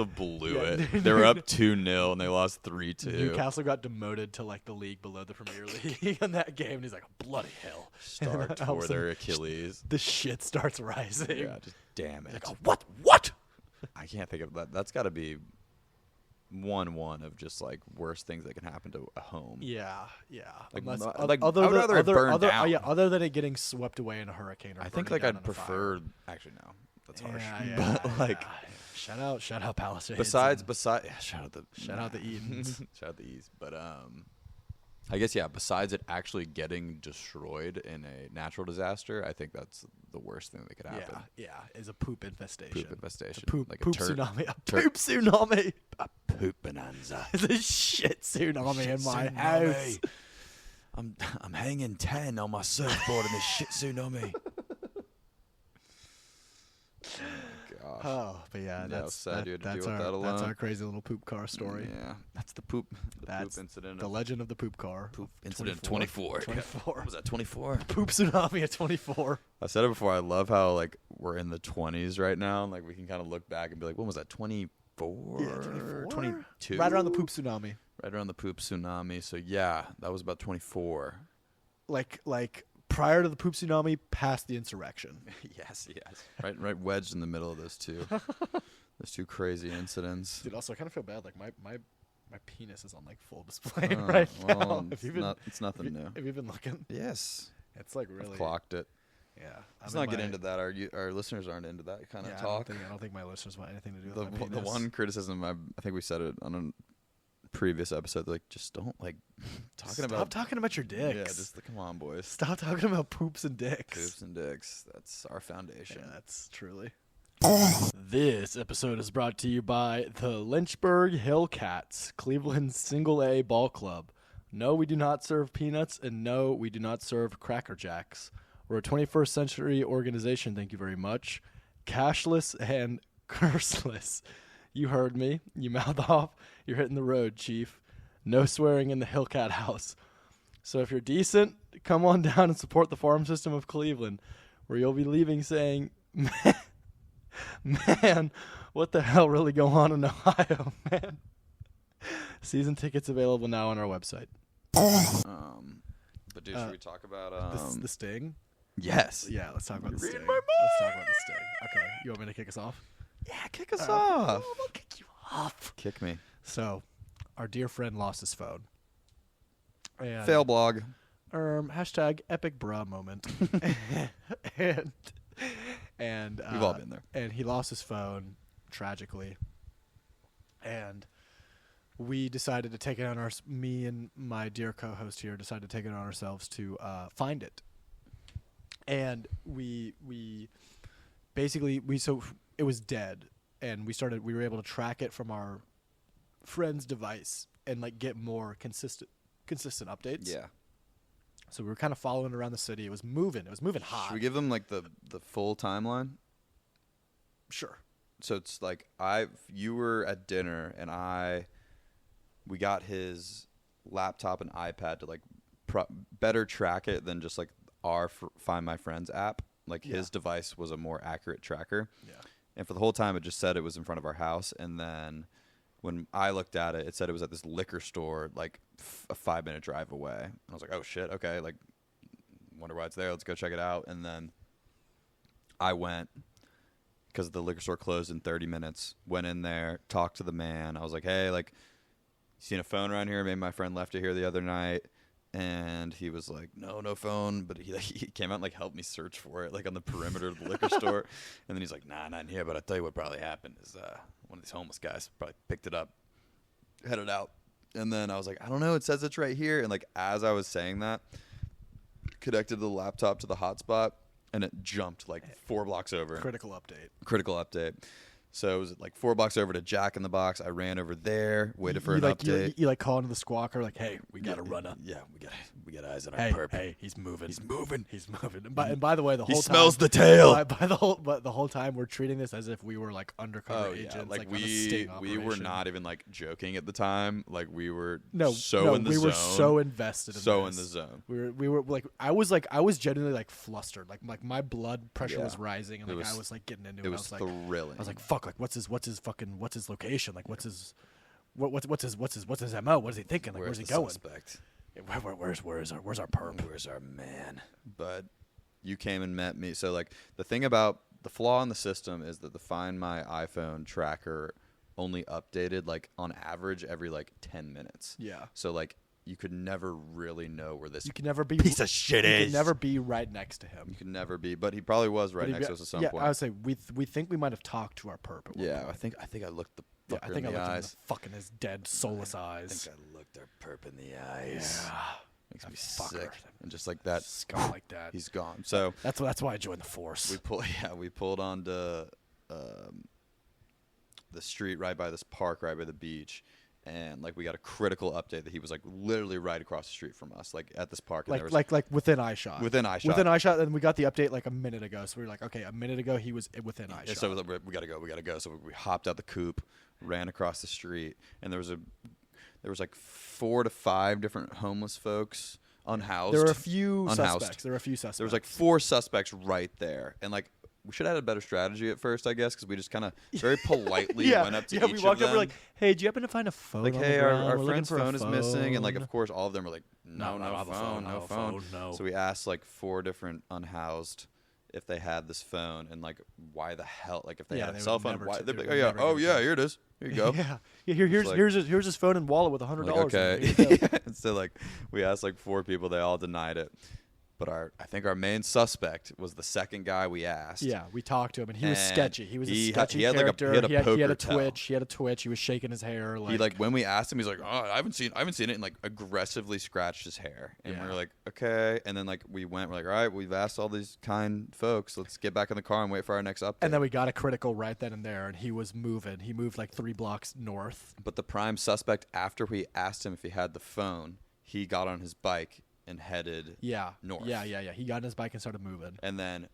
B: blew
A: Yeah,
B: it. They were up 2-0 and they lost 3-2.
A: Newcastle got demoted to like the league below the Premier League in that game, and he's like, bloody hell.
B: Start
A: And all of
B: tore
A: a
B: their
A: sudden,
B: Achilles.
A: The shit starts rising.
B: Yeah, just damn it.
A: Like, oh, what?
B: I can't think of that. That's got to be one of just like worst things that can happen to a home.
A: Yeah, yeah.
B: Like,
A: Unless,
B: like,
A: other
B: I would
A: than,
B: rather it burn
A: other,
B: down.
A: yeah, other than it getting swept away in a hurricane. Or
B: I think
A: burning
B: like
A: down
B: I'd
A: in a fire.
B: prefer. Actually, no, that's harsh.
A: Yeah,
B: but like,
A: yeah. Shout out Palisades.
B: besides,
A: and
B: shout out the
A: Edens.
B: shout out the East. But I guess yeah. Besides it actually getting destroyed in a natural disaster, I think that's the worst thing that could happen.
A: Yeah, is a poop infestation.
B: Poop infestation.
A: Poop,
B: like
A: poop
B: a
A: tsunami. A
B: tur-
A: poop tsunami.
B: a poop bonanza.
A: It's a shit tsunami in my house.
B: I'm hanging 10 on my surfboard in this shit tsunami. Oh my gosh.
A: Oh, but yeah,
B: Yeah,
A: that's
B: sad you had to
A: that's
B: deal with
A: our
B: that
A: that's
B: alone.
A: our crazy little poop car story.
B: Yeah, that's the poop
A: That's
B: incident.
A: The legend of the poop car.
B: Poop incident 24.
A: 24.
B: What was that, 24?
A: Poop tsunami at 24.
B: I've said it before. I love how like we're in the 20s right now, and like we can kind of look back and be like, when was that? 24?
A: Yeah, 24.
B: 22?
A: Right around the poop tsunami.
B: Right around the poop tsunami. So yeah, that was about 24.
A: Like prior to the poop tsunami, past the insurrection.
B: yes. Right wedged in the middle of those two. Those two crazy incidents.
A: Dude, also I kind of feel bad. Like my penis is on like full display
B: Oh,
A: right
B: well,
A: now.
B: it's nothing new.
A: Have you been looking?
B: Yes.
A: It's like really.
B: I've clocked it.
A: Yeah.
B: Let's not get into that. Our listeners aren't into that kind of talk.
A: I don't think my listeners want anything to do with my
B: The
A: penis.
B: one criticism I think we said it on a previous episode, like just don't like
A: Stop talking about your dicks.
B: Yeah, just come on, boys.
A: Stop talking about poops and dicks.
B: Poops and dicks. That's our foundation.
A: Yeah, that's truly. This episode is brought to you by the Lynchburg Hillcats, Cleveland's single A ball club. No, we do not serve peanuts, and no, we do not serve Cracker Jacks. We're a 21st century organization, thank you very much. Cashless and curseless. You heard me. You mouth off. You're hitting the road, Chief. No swearing in the Hillcat house. So if you're decent, come on down and support the farm system of Cleveland, where you'll be leaving saying, man, what the hell really go on in Ohio, man? Season tickets available now on our website.
B: But dude, should we talk about
A: The Sting?
B: Yes.
A: Yeah, let's talk about the
B: Read
A: Sting.
B: my
A: Let's talk about the Sting. Okay, you want me to kick us off?
B: Yeah, kick us off.
A: We'll kick you off.
B: Kick me.
A: So, our dear friend lost his phone. And,
B: Fail blog.
A: Hashtag epic bra moment. and
B: We've all been there.
A: And he lost his phone tragically. And we decided to take it on me and my dear co-host here decided to take it on ourselves to find it. And we basically so it was dead, and we were able to track it from our friend's device and like get more consistent updates.
B: Yeah.
A: So we were kind of following around the city. It was moving hot.
B: Should we give them like the full timeline?
A: Sure.
B: So it's like you were at dinner and we got his laptop and iPad to like better track it than just like our Find My Friends app. Like his device was a more accurate tracker.
A: Yeah.
B: And for the whole time it just said it was in front of our house, and then when I looked at it, it said it was at this liquor store like a 5-minute drive away. And I was like, oh shit, okay, like wonder why it's there. Let's go check it out. And then I went, because the liquor store closed in 30 minutes, went in there, talked to the man. I was like, hey, like, you seen a phone around here? Maybe my friend left it here the other night. And he was like, no phone. But he came out and like helped me search for it, like on the perimeter of the liquor store. And then he's like, nah, not in here. But I'll tell you what probably happened is one of these homeless guys probably picked it up, headed out. And then I was like, I don't know. It says it's right here. And like as I was saying that, connected the laptop to the hotspot, and it jumped like 4 blocks over.
A: Critical update. So it was like 4 blocks over to Jack in the Box. I ran over there, waited for an update. You like calling to the squawker, like, "Hey, we got to run up."
B: Yeah, we got eyes on our perp.
A: Hey, he's moving. And by the way, the whole
B: he
A: time,
B: smells the tail.
A: But the whole time we're treating this as if we were like undercover agents,
B: like
A: on a sting
B: we were
A: operation.
B: not even like joking at the time. Like we were
A: in the zone. We were so invested. In
B: the zone.
A: We were like I was genuinely like flustered. Like my blood pressure was rising, and I was like getting into it.
B: It was thrilling.
A: I was like, fuck, like what's his location? Like what's his MO? What is he thinking? Like where's he going?
B: Suspect?
A: Where's our perp?
B: Where's our man? But you came and met me. So like the thing about the flaw in the system is that the Find My iPhone tracker only updated like on average every like 10 minutes.
A: Yeah.
B: So like you could never really know where this
A: piece
B: of shit
A: is.
B: You
A: could never be right next to him.
B: You could never be, but he probably was right next to us at some point.
A: Yeah, I would say we think we might have talked to our perp. At one point.
B: I think I looked the fucker in the eyes.
A: I looked in the fucking his dead soulless eyes.
B: I think I looked our perp in the eyes.
A: Yeah.
B: Makes me
A: fucker.
B: sick. And just like that,
A: scum like that.
B: He's gone. So
A: that's why I joined the force.
B: We pulled onto the street right by this park, right by the beach. And like we got a critical update that he was like literally right across the street from us, like at this park. And
A: like within eye shot.
B: Within eye shot.
A: And we got the update like a minute ago. So we were like, okay, a minute ago he was within eye shot.
B: So we gotta go. So we hopped out the coupe, ran across the street, and there was like 4 to 5 different homeless folks unhoused.
A: There were a few
B: unhoused.
A: suspects.
B: There was like 4 suspects right there, and like. We should have had a better strategy at first, I guess, because we just kind of very politely went up to each of them.
A: We walked up, we're like, hey, do you happen to find a phone?
B: Like,
A: on
B: hey,
A: the ground?
B: our
A: We're
B: friend's
A: looking for
B: phone
A: a
B: is missing. And, like,
A: phone."
B: of course, all of them were like, no phone.
A: No.
B: So we asked, like, 4 different unhoused if they had this phone and, like, why the hell, like, if they had a cell phone. Why? They'd be like, here it is. Here you go.
A: Here's his phone and wallet with $100.
B: Like, okay. So, like, we asked, like, 4 people. They all denied it. But I think our main suspect was the second guy we asked.
A: Yeah, we talked to him, and he was sketchy. He was a sketchy
B: he had
A: character.
B: Like he had a
A: twitch. He had a twitch. He was shaking his hair.
B: He like when we asked him, he's like, "Oh, I haven't seen it," and like aggressively scratched his hair. And we were like, "Okay." And then like we're like, "All right, we've asked all these kind folks. Let's get back in the car and wait for our next update."
A: And then we got a critical right then and there, and he was moving. He moved like 3 blocks north.
B: But the prime suspect, after we asked him if he had the phone, he got on his bike and headed north.
A: Yeah. He got on his bike and started moving.
B: And then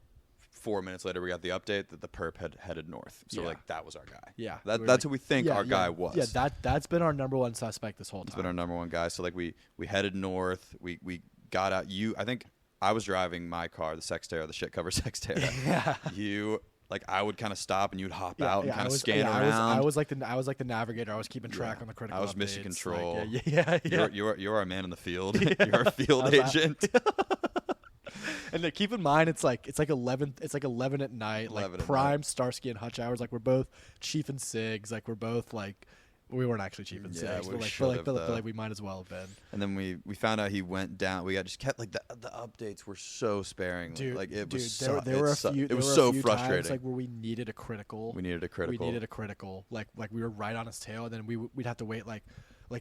B: 4 minutes later, we got the update that the perp had headed north. So like that was our guy.
A: Yeah,
B: that's who we think our guy was.
A: Yeah, that's been our number one suspect this whole time.
B: It's been our number one guy. So like we headed north. We got out. I think I was driving my car, the Sextera, the shit cover Sextera.
A: Yeah.
B: You. Like I would kind of stop and you'd hop out and kind of scan around.
A: I was like the navigator. I was keeping track on the critical.
B: I was
A: updates.
B: mission control.
A: Like, yeah.
B: You're our man in the field. You're our field agent.
A: And keep in mind, it's like 11 at night,
B: 11
A: like
B: at
A: prime Starsky and Hutch hours. Like we're both Chief and Sigs. Like we're both like we weren't actually Chief and
B: Yeah,
A: Sigs,
B: we
A: but
B: should've,
A: like we might as well have been.
B: And then we found out he went down. We got just kept like the updates were so sparing.
A: Dude,
B: like it
A: dude,
B: was
A: there were a few.
B: It was
A: there
B: so
A: were a few
B: frustrating.
A: Times, like where we needed a critical.
B: We needed a critical.
A: Like we were right on his tail, and then we'd have to wait like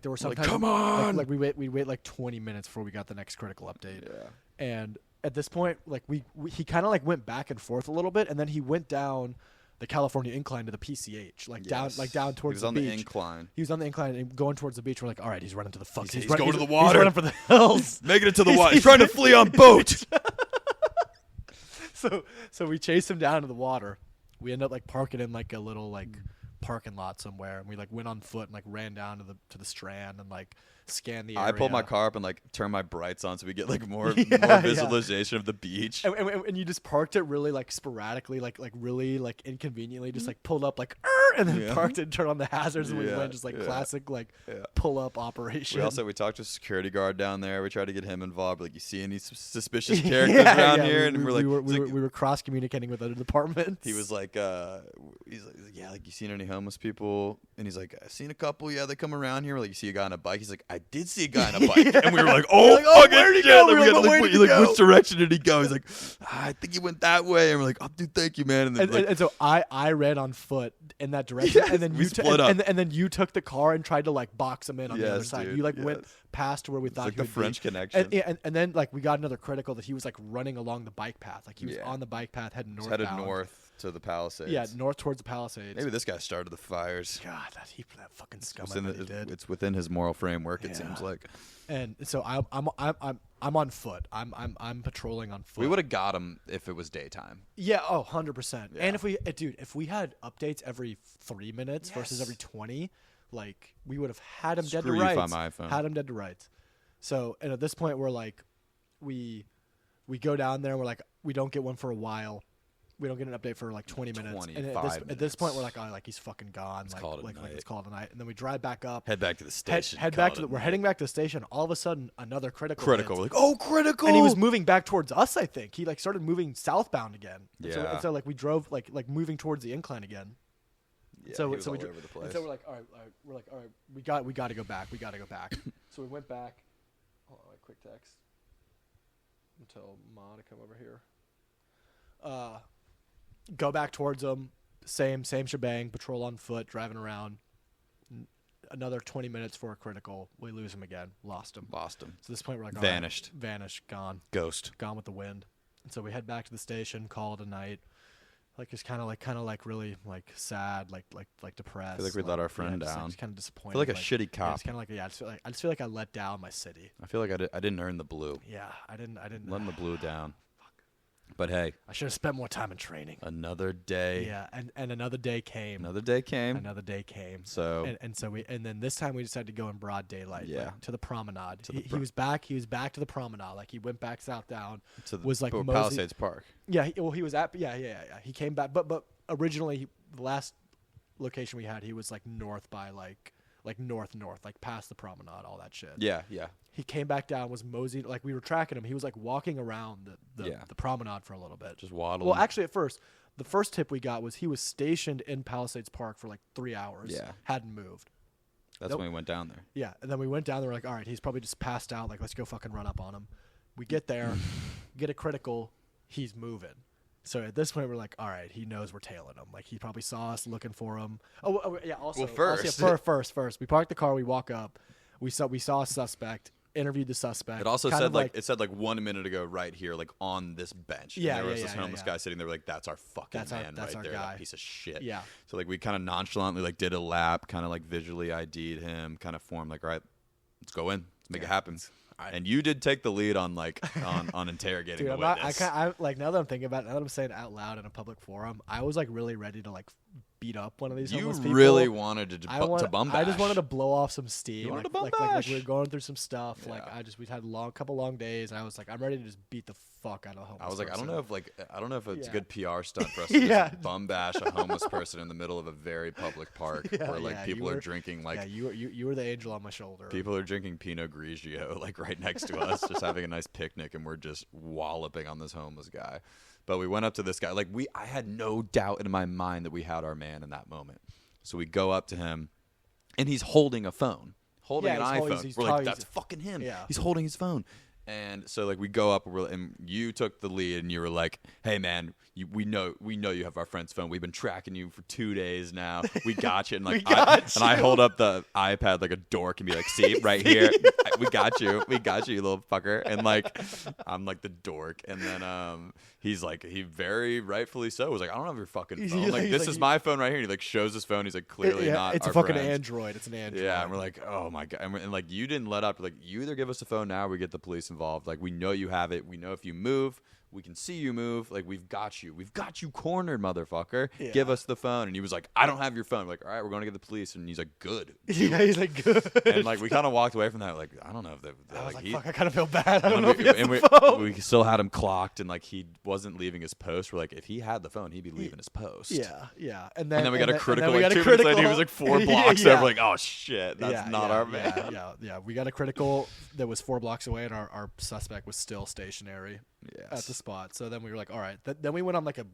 A: there were
B: Like,
A: sometimes
B: come on!
A: like we'd wait like 20 minutes before we got the next critical update.
B: Yeah.
A: And at this point, like he kind of like went back and forth a little bit, and then he went down the California incline to the PCH, down towards the beach.
B: He was on the incline.
A: He was on the incline and going towards the beach. We're like, all right, he's running to the fuck.
B: He's going to the water.
A: He's running for the hills.
B: Making it to the water. He's trying to flee on boat.
A: So we chased him down to the water. We end up like parking in like a little like parking lot somewhere, and we like went on foot and like ran down to the Strand and like scanned the area.
B: I pulled my car up and like turned my brights on so we get like more
A: Yeah,
B: visualization of the beach.
A: And you just parked it really like sporadically, like really like inconveniently, just like pulled up like and then parked it and turned on the hazards, and we went just like classic like pull up operation.
B: We talked to a security guard down there. We tried to get him involved. Like, you see any suspicious characters around here? And
A: we were cross communicating with other departments.
B: He was like, yeah, like, you seen any homeless people? And he's like, I've seen a couple. Yeah, they come around here. We're like, you see a guy on a bike? He's like, I did see a guy on a bike. And we were like,
A: where'd he go?
B: We
A: Like,
B: got
A: where'd he go?
B: which direction did he go? He's like, I think he went that way. And we're like, oh, dude, thank you, man.
A: And so I ran on foot in that direction, and then
B: we split up.
A: And then you took the car and tried to like box him in on the other side.
B: Dude,
A: you like went past to where we thought
B: like
A: he
B: the
A: would
B: French
A: be.
B: connection.
A: And then like we got another critical that he was like running along the bike path, like he was on the bike path heading north.
B: Headed north to the Palisades.
A: Yeah, north towards the Palisades.
B: Maybe this guy started the fires.
A: God, that fucking scumbag he did.
B: It's within his moral framework. It seems like.
A: And so I'm on foot. I'm patrolling on foot.
B: We would have got him if it was daytime.
A: Yeah, 100%. Yeah. And if we had updates every 3 minutes versus every 20, like we would have had him dead to rights.
B: On my iPhone.
A: Had him dead to rights. So, and at this point we're like we go down there and we're like we don't get one for a while. We don't get an update for like 20 minutes. And at this point we're like, oh, like he's fucking gone. Let's call it a night. And then we drive back up.
B: Head back to the station.
A: We're heading back to the station. All of a sudden, another critical.
B: We're like, oh, critical!
A: And he was moving back towards us. I think he like started moving southbound again.
B: Yeah.
A: And so like we drove like moving towards the incline again.
B: Yeah,
A: so
B: he was
A: we
B: all over the place.
A: And so we're like, all right, we got to go back. We got to go back. So we went back. Hold on, quick text. Tell Ma to come over here. Go back towards them. Same shebang. Patrol on foot, driving around. Another 20 minutes for a critical. We lose him again. Lost him. So at this point, we're like,
B: vanished,
A: gone,
B: ghost,
A: gone with the wind. And so we head back to the station, call it a night. Like just kind of really like sad, like depressed.
B: I feel like we let our friend down.
A: Just kind of disappointed.
B: I feel like a shitty cop.
A: Yeah, it's kind of like I just feel like I let down my city.
B: I feel like I didn't earn the blue.
A: Yeah, I didn't.
B: Letting the blue down. But hey,
A: I should have spent more time in training.
B: Another day.
A: Yeah, and another day came.
B: Another day came. So
A: and then this time we decided to go in broad daylight.
B: Yeah.
A: Like, to the promenade. He was back. He was back to the promenade. Like he went back south down.
B: To the
A: was like
B: Palisades Park.
A: Yeah. He was at. Yeah. He came back, but originally the last location we had, he was like north by like north, like past the promenade, all that shit.
B: Yeah.
A: He came back down, was moseying, like we were tracking him. He was like walking around the promenade for a little bit.
B: Just waddling.
A: Well, actually at first, the first tip we got was he was stationed in Palisades Park for like 3 hours.
B: Yeah.
A: Hadn't moved.
B: That's when we went down there.
A: Yeah. And then we went down there, we're like, all right, he's probably just passed out. Like, let's go fucking run up on him. We get there, get a critical, he's moving. So at this point, we're like, all right, he knows we're tailing him. Like, he probably saw us looking for him. Oh yeah. Also, first, we parked the car. We walk up. We saw a suspect. Interviewed the suspect.
B: It also said it said 1 minute ago right here, like on this bench.
A: Yeah,
B: and there was this homeless guy sitting there, like, that's our fucking man
A: that's
B: right
A: our
B: there,
A: guy.
B: that piece of shit.
A: Yeah.
B: So like we kind of nonchalantly like did a lap, kind of like visually ID'd him, kind of formed like, all right, let's go in, let's make it happen. Right. And you did take the lead on like on interrogating
A: Dude,
B: the witness.
A: I like now that I'm thinking about it, now that I'm saying it out loud in a public forum, I was like really ready to like beat up one of these
B: You
A: homeless people.
B: really wanted to bum bash.
A: I just wanted to blow off some steam.
B: You wanted
A: like,
B: to bum
A: like,
B: bash.
A: like we were going through some stuff.
B: Yeah.
A: Like we'd had a couple long days, and I was like, I'm ready to just beat the fuck out of a homeless
B: I was like,
A: person.
B: I don't know if it's
A: Yeah.
B: a good PR stunt for us to
A: Yeah.
B: just bum bash a homeless person in the middle of a very public park where like people are drinking like
A: you were the angel on my shoulder.
B: people are drinking Pinot Grigio like right next to us, just having a nice picnic, and we're just walloping on this homeless guy. But we went up to this guy. Like I had no doubt in my mind that we had our man in that moment. So we go up to him, and he's holding a phone, holding an iPhone. We're like, that's fucking him.
A: Yeah.
B: He's holding his phone. And so like we go up, and you took the lead, and you were like, "Hey man, we know you have our friend's phone. We've been tracking you for 2 days now. We got you." And like I hold up the iPad like a dork and be like, "See right here, we got you, you little fucker." And like I'm like the dork, and then he's like, he very rightfully so was like, "I don't have your fucking phone. Like this is my phone right here." And he like shows his phone. He's like, clearly not.
A: It's
B: our
A: a fucking
B: friend.
A: Android. It's an Android.
B: Yeah, and we're like, oh my god, and like you didn't let up. Like you either give us the phone now, or we get the police involved. Like we know you have it. We know if you move, we can see you move. Like we've got you cornered, motherfucker.
A: Yeah.
B: Give us the phone. And he was like, I don't have your phone. We're like, all right, we're going to get the police. And he's like, good.
A: Yeah, he's like, good.
B: And like we kind of walked away from that. Like I don't know if
A: I was like,
B: he,
A: fuck, I kind of feel bad. I don't
B: and
A: know if he has the phone.
B: we still had him clocked, and like he wasn't leaving his post. We're like, if he had the phone, he'd be leaving his post.
A: Yeah. And then
B: we got a critical.
A: we
B: Like
A: got a
B: 2 minutes
A: critical.
B: later, he was like 4 blocks over. Like, oh shit, that's not our man.
A: Yeah. We got a critical that was 4 blocks away, and our suspect was still stationary at the spot. So then we were like, all right. Then we went on like a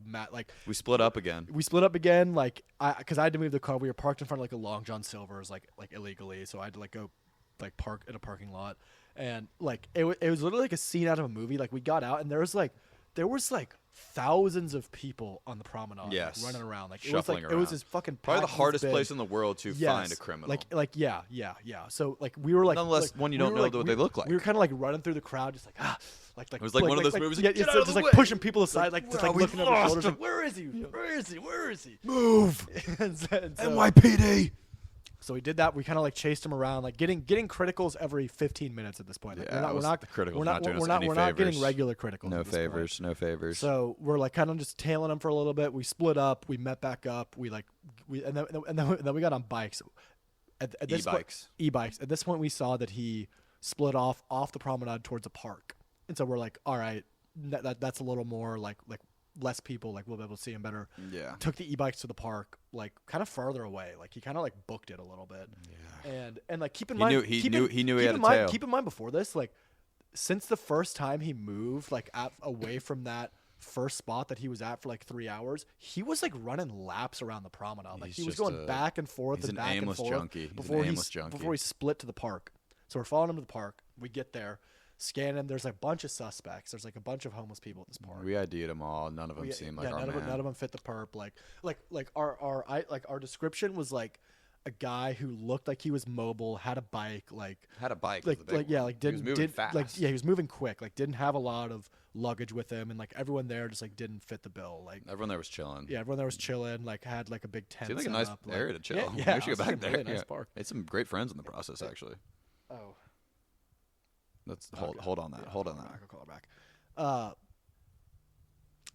B: We split up again.
A: Like because I had to move the car. We were parked in front of like a Long John Silver's like illegally, so I had to like go like park in a parking lot, and like it was literally like a scene out of a movie. Like we got out, and there was like thousands of people on the promenade,
B: yes,
A: like, running around. Like
B: shuffling
A: it was this fucking
B: probably the hardest
A: big
B: place in the world to find a criminal.
A: Yeah. So like we were like,
B: nonetheless, one you don't know what they look like.
A: We were kind of like running through the crowd, just like
B: it was like one of those movies.
A: Yeah, it's just like pushing people aside, like just like looking over their shoulders, like, where is he? Where is he?
B: Move,
A: and so,
B: NYPD.
A: So we did that. We kind of like chased him around, like getting criticals every 15 minutes at this point. Like,
B: Yeah, we're not
A: getting regular criticals.
B: No favors, no favors.
A: So we're like kind of just tailing him for a little bit. We split up. We met back up. And then we got on bikes. At this e-bikes. At this point, we saw that he split off the promenade towards a park, and so we're like, all right, that's a little more like less people, like we'll be able to see him better.
B: Yeah.
A: Took the e-bikes to the park, like kind of farther away. Like he kind of like booked it a little bit. Yeah. And like keep in mind
B: he knew he had a tail.
A: Keep in mind before this, like since the first time he moved like away from that first spot that he was at for like 3 hours, he was like running laps around the promenade. Like he was going back and forth and back and forth. Before he split to the park. So we're following him to the park. We get there. Scanning, there's a bunch of suspects. There's like a bunch of homeless people at this park.
B: We ID'd them all. None of them seemed like our man.
A: None of them fit the perp. Like our description was like a guy who looked like he was mobile, had a bike,
B: moving fast.
A: He was moving quick. Like didn't have a lot of luggage with him, and like everyone there just like didn't fit the bill. Like
B: everyone there was chilling.
A: Yeah, everyone there was chilling. Like had like a big tent.
B: Seemed like a nice area to chill.
A: Yeah,
B: we should go back there.
A: Really nice park.
B: Made some great friends in the process, actually.
A: Oh.
B: Let's hold on that.
A: Yeah,
B: hold on that.
A: I'll call her back.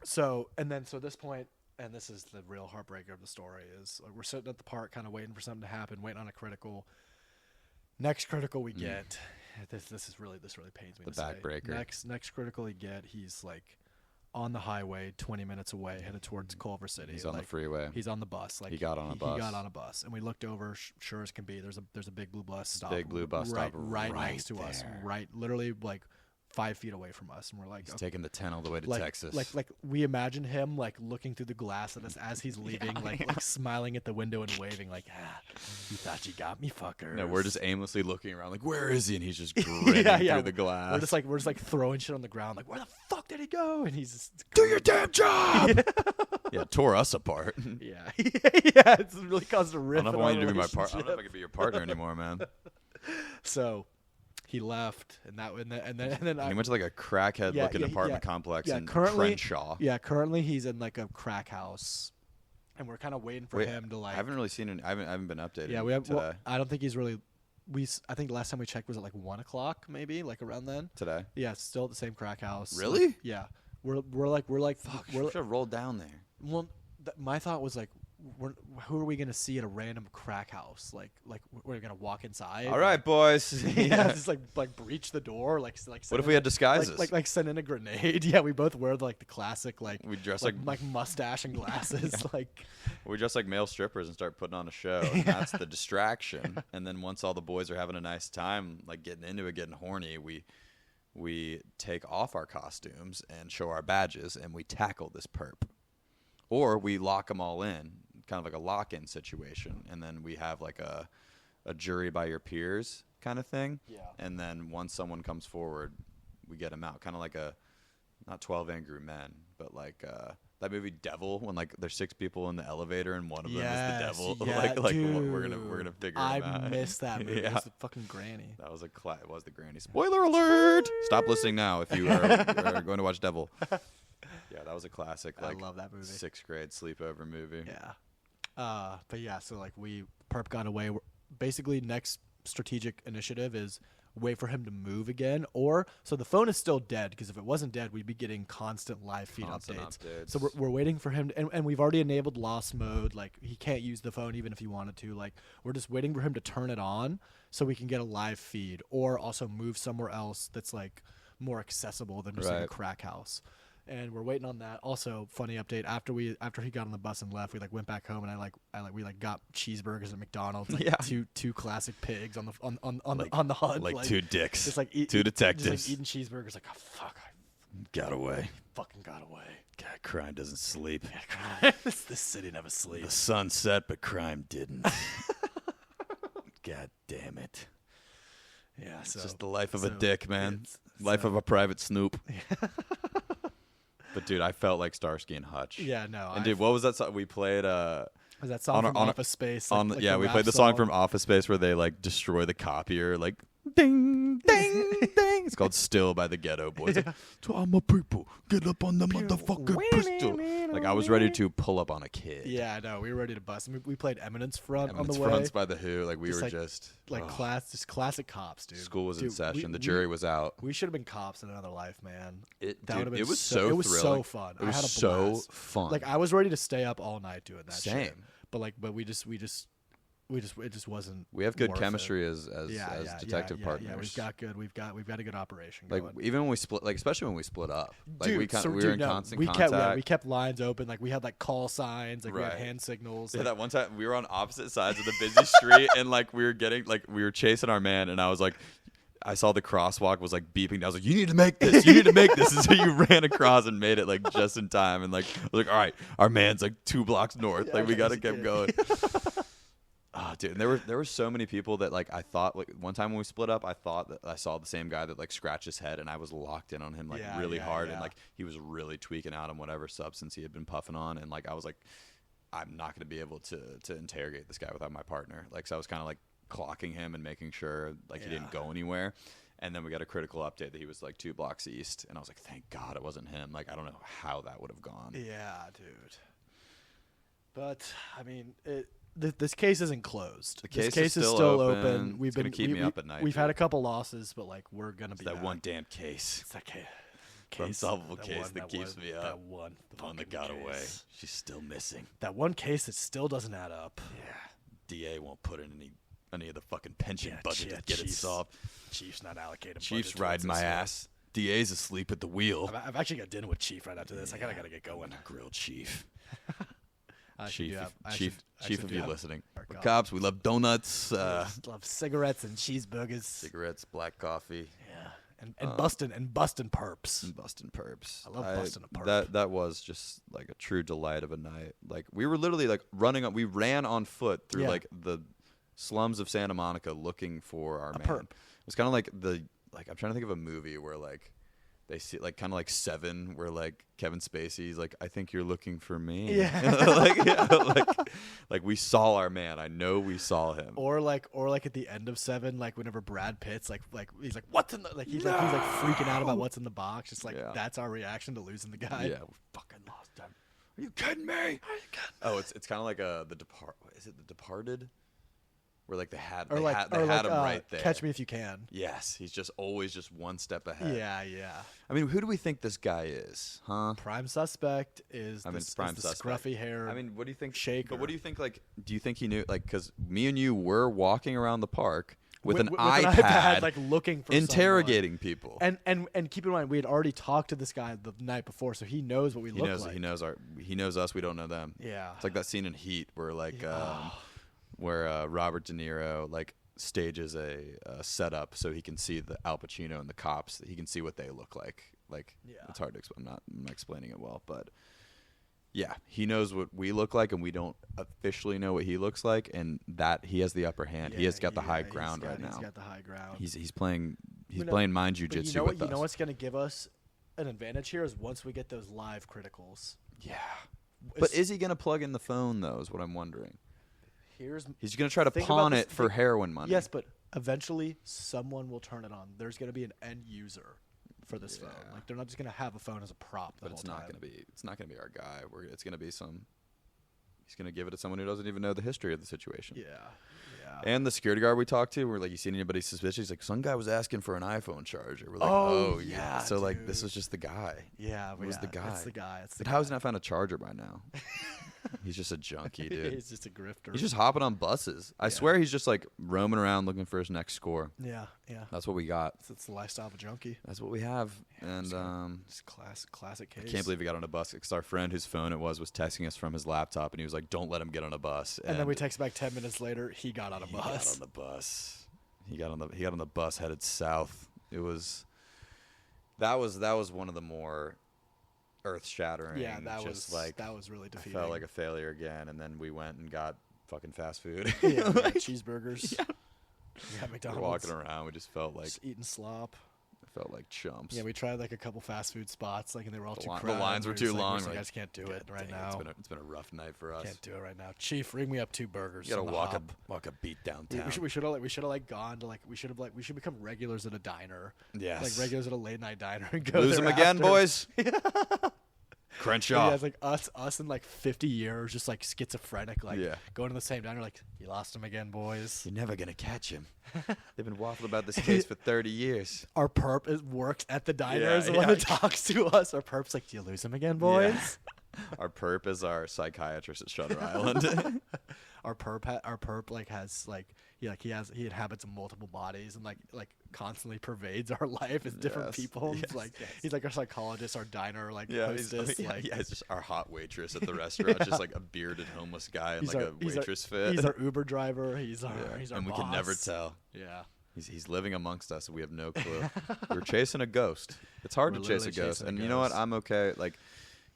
A: So at this point, and this is the real heartbreaker of the story, is like we're sitting at the park, kind of waiting for something to happen, waiting on a critical. Next critical we get, this really pains me.
B: The
A: to say.
B: backbreaker.
A: Next critical we get, he's like on the highway, 20 minutes away, headed towards Culver City.
B: He's on the freeway.
A: He's on the bus. Like
B: he got on a bus,
A: and we looked over. Sure as can be, there's a big blue bus stop.
B: Big blue bus stop
A: right next to
B: there.
A: us. Right, literally like 5 feet away from us, and we're like,
B: he's taking the 10 all the way to Texas.
A: Like we imagine him like looking through the glass at us as he's leaving, like smiling at the window and waving, like, you thought you got me, fucker.
B: No, we're just aimlessly looking around, like, where is he? And he's just grinning through the glass.
A: We're just like throwing shit on the ground, like, where the fuck did he go? And he's just
B: do your damn job. Yeah, tore us apart.
A: Yeah, it's really caused a rift.
B: I don't know if I want you to be my partner. I don't know if I can be your partner anymore, man.
A: So. He left, and then
B: he went to like a crackhead looking apartment complex in Crenshaw.
A: Yeah, currently he's in like a crack house, and we're kind of waiting for him to like.
B: I haven't really seen I haven't been updated.
A: Yeah, we have.
B: Today.
A: Well, I don't think he's really. I think the last time we checked was at like 1:00, maybe like around then.
B: Today.
A: Yeah, still at the same crack house.
B: Really?
A: Like, yeah, we're like.
B: Fuck, we should have rolled down there.
A: Well, my thought was like, who are we gonna see at a random crack house? Like we're gonna walk inside.
B: All right, boys.
A: Yeah, just like breach the door. Like
B: what if we had disguises?
A: Like send in a grenade. Yeah, we both wear like the classic
B: we dress
A: like mustache and glasses.
B: Yeah.
A: Like
B: we dress like male strippers and start putting on a show. And that's the distraction. And then once all the boys are having a nice time, like getting into it, getting horny, we take off our costumes and show our badges, and we tackle this perp. Or we lock them all in, kind of like a lock-in situation, and then we have like a jury by your peers kind of thing.
A: Yeah.
B: And then once someone comes forward, we get them out, kind of like not 12 Angry Men, but like that movie Devil, when like there's 6 people in the elevator and one of them is the devil.
A: Yeah,
B: like
A: dude,
B: we're gonna figure him out.
A: I missed that movie.
B: Yeah.
A: It was the fucking granny.
B: That was it was the granny. Spoiler alert! Stop listening now if you are going to watch Devil. Yeah, that was a classic. Like,
A: I love that movie.
B: 6th grade sleepover movie.
A: Yeah. But yeah, so like perp got away. Basically, next strategic initiative is wait for him to move again, so the phone is still dead, because if it wasn't dead, we'd be getting constant live feed updates. So we're waiting for him and we've already enabled lost mode. Like, he can't use the phone even if he wanted to. Like, we're just waiting for him to turn it on so we can get a live feed, or also move somewhere else that's like more accessible than just like a crack house. And we're waiting on that. Also, funny update: after he got on the bus and left, we like went back home, and we got cheeseburgers at McDonald's. Like, two classic pigs on the hunt.
B: Like 2 dicks.
A: Just like
B: 2 detectives.
A: Just like eating cheeseburgers. Like, oh fuck, I
B: got away.
A: fucking got away.
B: God, crime doesn't sleep.
A: This city never sleeps.
B: The sun set, but crime didn't. God damn it.
A: Yeah,
B: It's just the life of a dick, man. Life of a private snoop. But dude, I felt like Starsky and Hutch.
A: Yeah, no.
B: And dude, what was that song we played?
A: Was that song from Office Space?
B: We played the song from Office Space where they like destroy the copier, like ding, ding, ding. It's called "Still" by the Ghetto Boys. Like, to all my people, get up on the motherfucking pistol. Like, I was ready to pull up on a kid.
A: Yeah, no, we were ready to bust. We played Eminence Front on the way.
B: Fronts by the Who. Like, we were just
A: just classic cops, dude.
B: School was in session. The jury was out.
A: We should have been cops in another life, man.
B: It was so
A: It was
B: thrilling.
A: so fun.
B: It was
A: I had a
B: so
A: blast.
B: fun.
A: Like, I was ready to stay up all night doing that.
B: Same.
A: Shit. But we just it just wasn't.
B: We have good
A: worth
B: chemistry
A: it.
B: as detective partners.
A: Yeah, we've got a good operation
B: like
A: going.
B: even when we split, like especially when we split up, like
A: dude,
B: we were in constant contact.
A: We kept lines open. Like, we had like call signs. Like, we had hand signals.
B: Yeah,
A: like,
B: that one time we were on opposite sides of the busy street, and like we were chasing our man, and I was like, I saw the crosswalk was like beeping. I was like, you need to make this. You need to make this. And so you ran across and made it like just in time. And like, I was like, all right, our man's like 2 blocks north.
A: Yeah,
B: like, we got to keep going. Oh, dude. And there were so many people that like I thought, like, one time when we split up, I thought that I saw the same guy that like scratched his head, and I was locked in on him like really hard. And like, he was really tweaking out on whatever substance he had been puffing on. And like, I was like, I'm not going to be able to interrogate this guy without my partner. Like, so I was kind of like clocking him and making sure like he didn't go anywhere. And then we got a critical update that he was like 2 blocks east, and I was like, thank God it wasn't him. Like, I don't know how that would have gone.
A: Yeah, dude. But I mean, this case isn't closed.
B: This
A: case is still open.
B: It's gonna keep me up at night.
A: We've had a couple losses, but like, we're gonna be
B: that
A: back.
B: one damn case.
A: It's that case.
B: Unsolvable case that keeps me up.
A: That one.
B: The one that got away. She's still missing.
A: That one case that still doesn't add up.
B: Yeah. DA won't put in any of the fucking pension budget to get it solved.
A: Chief's not allocated.
B: Chief's riding my ass. DA's asleep at the wheel.
A: I've actually got dinner with Chief right after this. I gotta get going.
B: Grilled Chief.
A: Chief,
B: if you're listening. We're cops. We love donuts.
A: Love cigarettes and cheeseburgers.
B: Cigarettes, black coffee.
A: Yeah. And bustin' perps.
B: And bustin' perps.
A: I love bustin' a perp.
B: That was just like a true delight of a night. Like, we were literally like running up. We ran on foot through like the slums of Santa Monica looking for our man.
A: Perp.
B: It was kind of like I'm trying to think of a movie where like they see like kind of like Seven, where like Kevin Spacey's like, I think you're looking for me.
A: Yeah.
B: like we saw our man. I know we saw him.
A: Or like at the end of Seven, like whenever Brad Pitt's like he's like, what's in the he's like freaking out about what's in the box. Just like that's our reaction to losing the guy.
B: Yeah, we fucking lost him. Are you kidding me? Oh, it's kind of like Is it The Departed? where like they had
A: Or
B: him right there.
A: Catch Me If You Can.
B: Yes, he's just always just one step ahead.
A: Yeah.
B: I mean, who do we think this guy is, huh?
A: Prime suspect is the scruffy hair.
B: I mean, what do you think?
A: Shaker.
B: But what do you think? Like, do you think he knew? Like, because me and you were walking around the park with an iPad,
A: like looking for
B: interrogating people.
A: And keep in mind, we had already talked to this guy the night before, so he knows what we look like.
B: He knows us. We don't know them.
A: Yeah.
B: It's like that scene in Heat where where Robert De Niro like stages a setup so he can see the Al Pacino and the cops. He can see what they look like. Like, it's hard to explain. I'm not explaining it well, but yeah, he knows what we look like, and we don't officially know what he looks like, and that he has the upper hand. He has got the high ground right now.
A: He's got the high ground.
B: He's playing mind jujitsu with us.
A: You know what's going to give us an advantage here is once we get those live criticals.
B: Yeah. But is he going to plug in the phone, though, is what I'm wondering. He's going to try to pawn it for heroin money.
A: Yes, but eventually someone will turn it on. There's going to be an end user for this phone. Like, they're not just going to have a phone as a prop the whole time.
B: It's not going to be our guy. It's going to be he's going to give it to someone who doesn't even know the history of the situation.
A: Yeah.
B: And the security guard we talked to, we're like, you seen anybody suspicious? He's like, some guy was asking for an iPhone charger. We're like, oh yeah. So
A: dude.
B: like, this was just the guy.
A: Yeah,
B: it was the guy.
A: It's the guy.
B: But how has he not found a charger by now? He's just a junkie, dude.
A: He's just a grifter.
B: He's just hopping on buses. I swear he's just like roaming around looking for his next score.
A: Yeah.
B: That's what we got.
A: It's the lifestyle of a junkie.
B: That's what we have.
A: Yeah,
B: and
A: just classic case.
B: I can't believe he got on a bus because our friend whose phone it was texting us from his laptop, and he was like, "Don't let him get on a bus."
A: And then we text back 10 minutes later. He got on a bus.
B: He got on the bus headed south. That was one of the more earth-shattering.
A: Yeah, that was really defeating.
B: I felt like a failure again, and then we went and got fucking fast food.
A: Yeah, like cheeseburgers. Yeah, McDonald's.
B: We're walking around. We just felt like
A: just eating slop.
B: I felt like chumps.
A: Yeah, we tried like a couple fast food spots, like, and they were all too crowded.
B: The lines were too long.
A: I just can't do it right now.
B: It's been a rough night for us.
A: Can't do it right now. Chief, ring me up 2 burgers.
B: You gotta walk a beat downtown.
A: We should have gone to we should become regulars at a diner.
B: Yes.
A: Like regulars at a late night diner and go.
B: Lose them again, boys. Crenshaw.
A: Yeah, it's like us in like 50 years, just like schizophrenic, like going to the same diner, like, you lost him again, boys.
B: You're never gonna catch him. They've been waffling about this case for 30 years.
A: Our perp works at the diner is the one that talks to us. Our perp's like, do you lose him again, boys?
B: Our perp is our psychiatrist at Shutter Island.
A: Our perp like has like he inhabits multiple bodies and like constantly pervades our life as different people. He's like our psychologist, our diner hostess.
B: He's just our hot waitress at the restaurant, just like a bearded homeless guy in a waitress fit.
A: He's our Uber driver. He's our
B: and
A: boss.
B: We can never tell.
A: Yeah.
B: He's living amongst us, and we have no clue. We're chasing a ghost. It's hard to chase a ghost, and you know what? I'm okay. Like,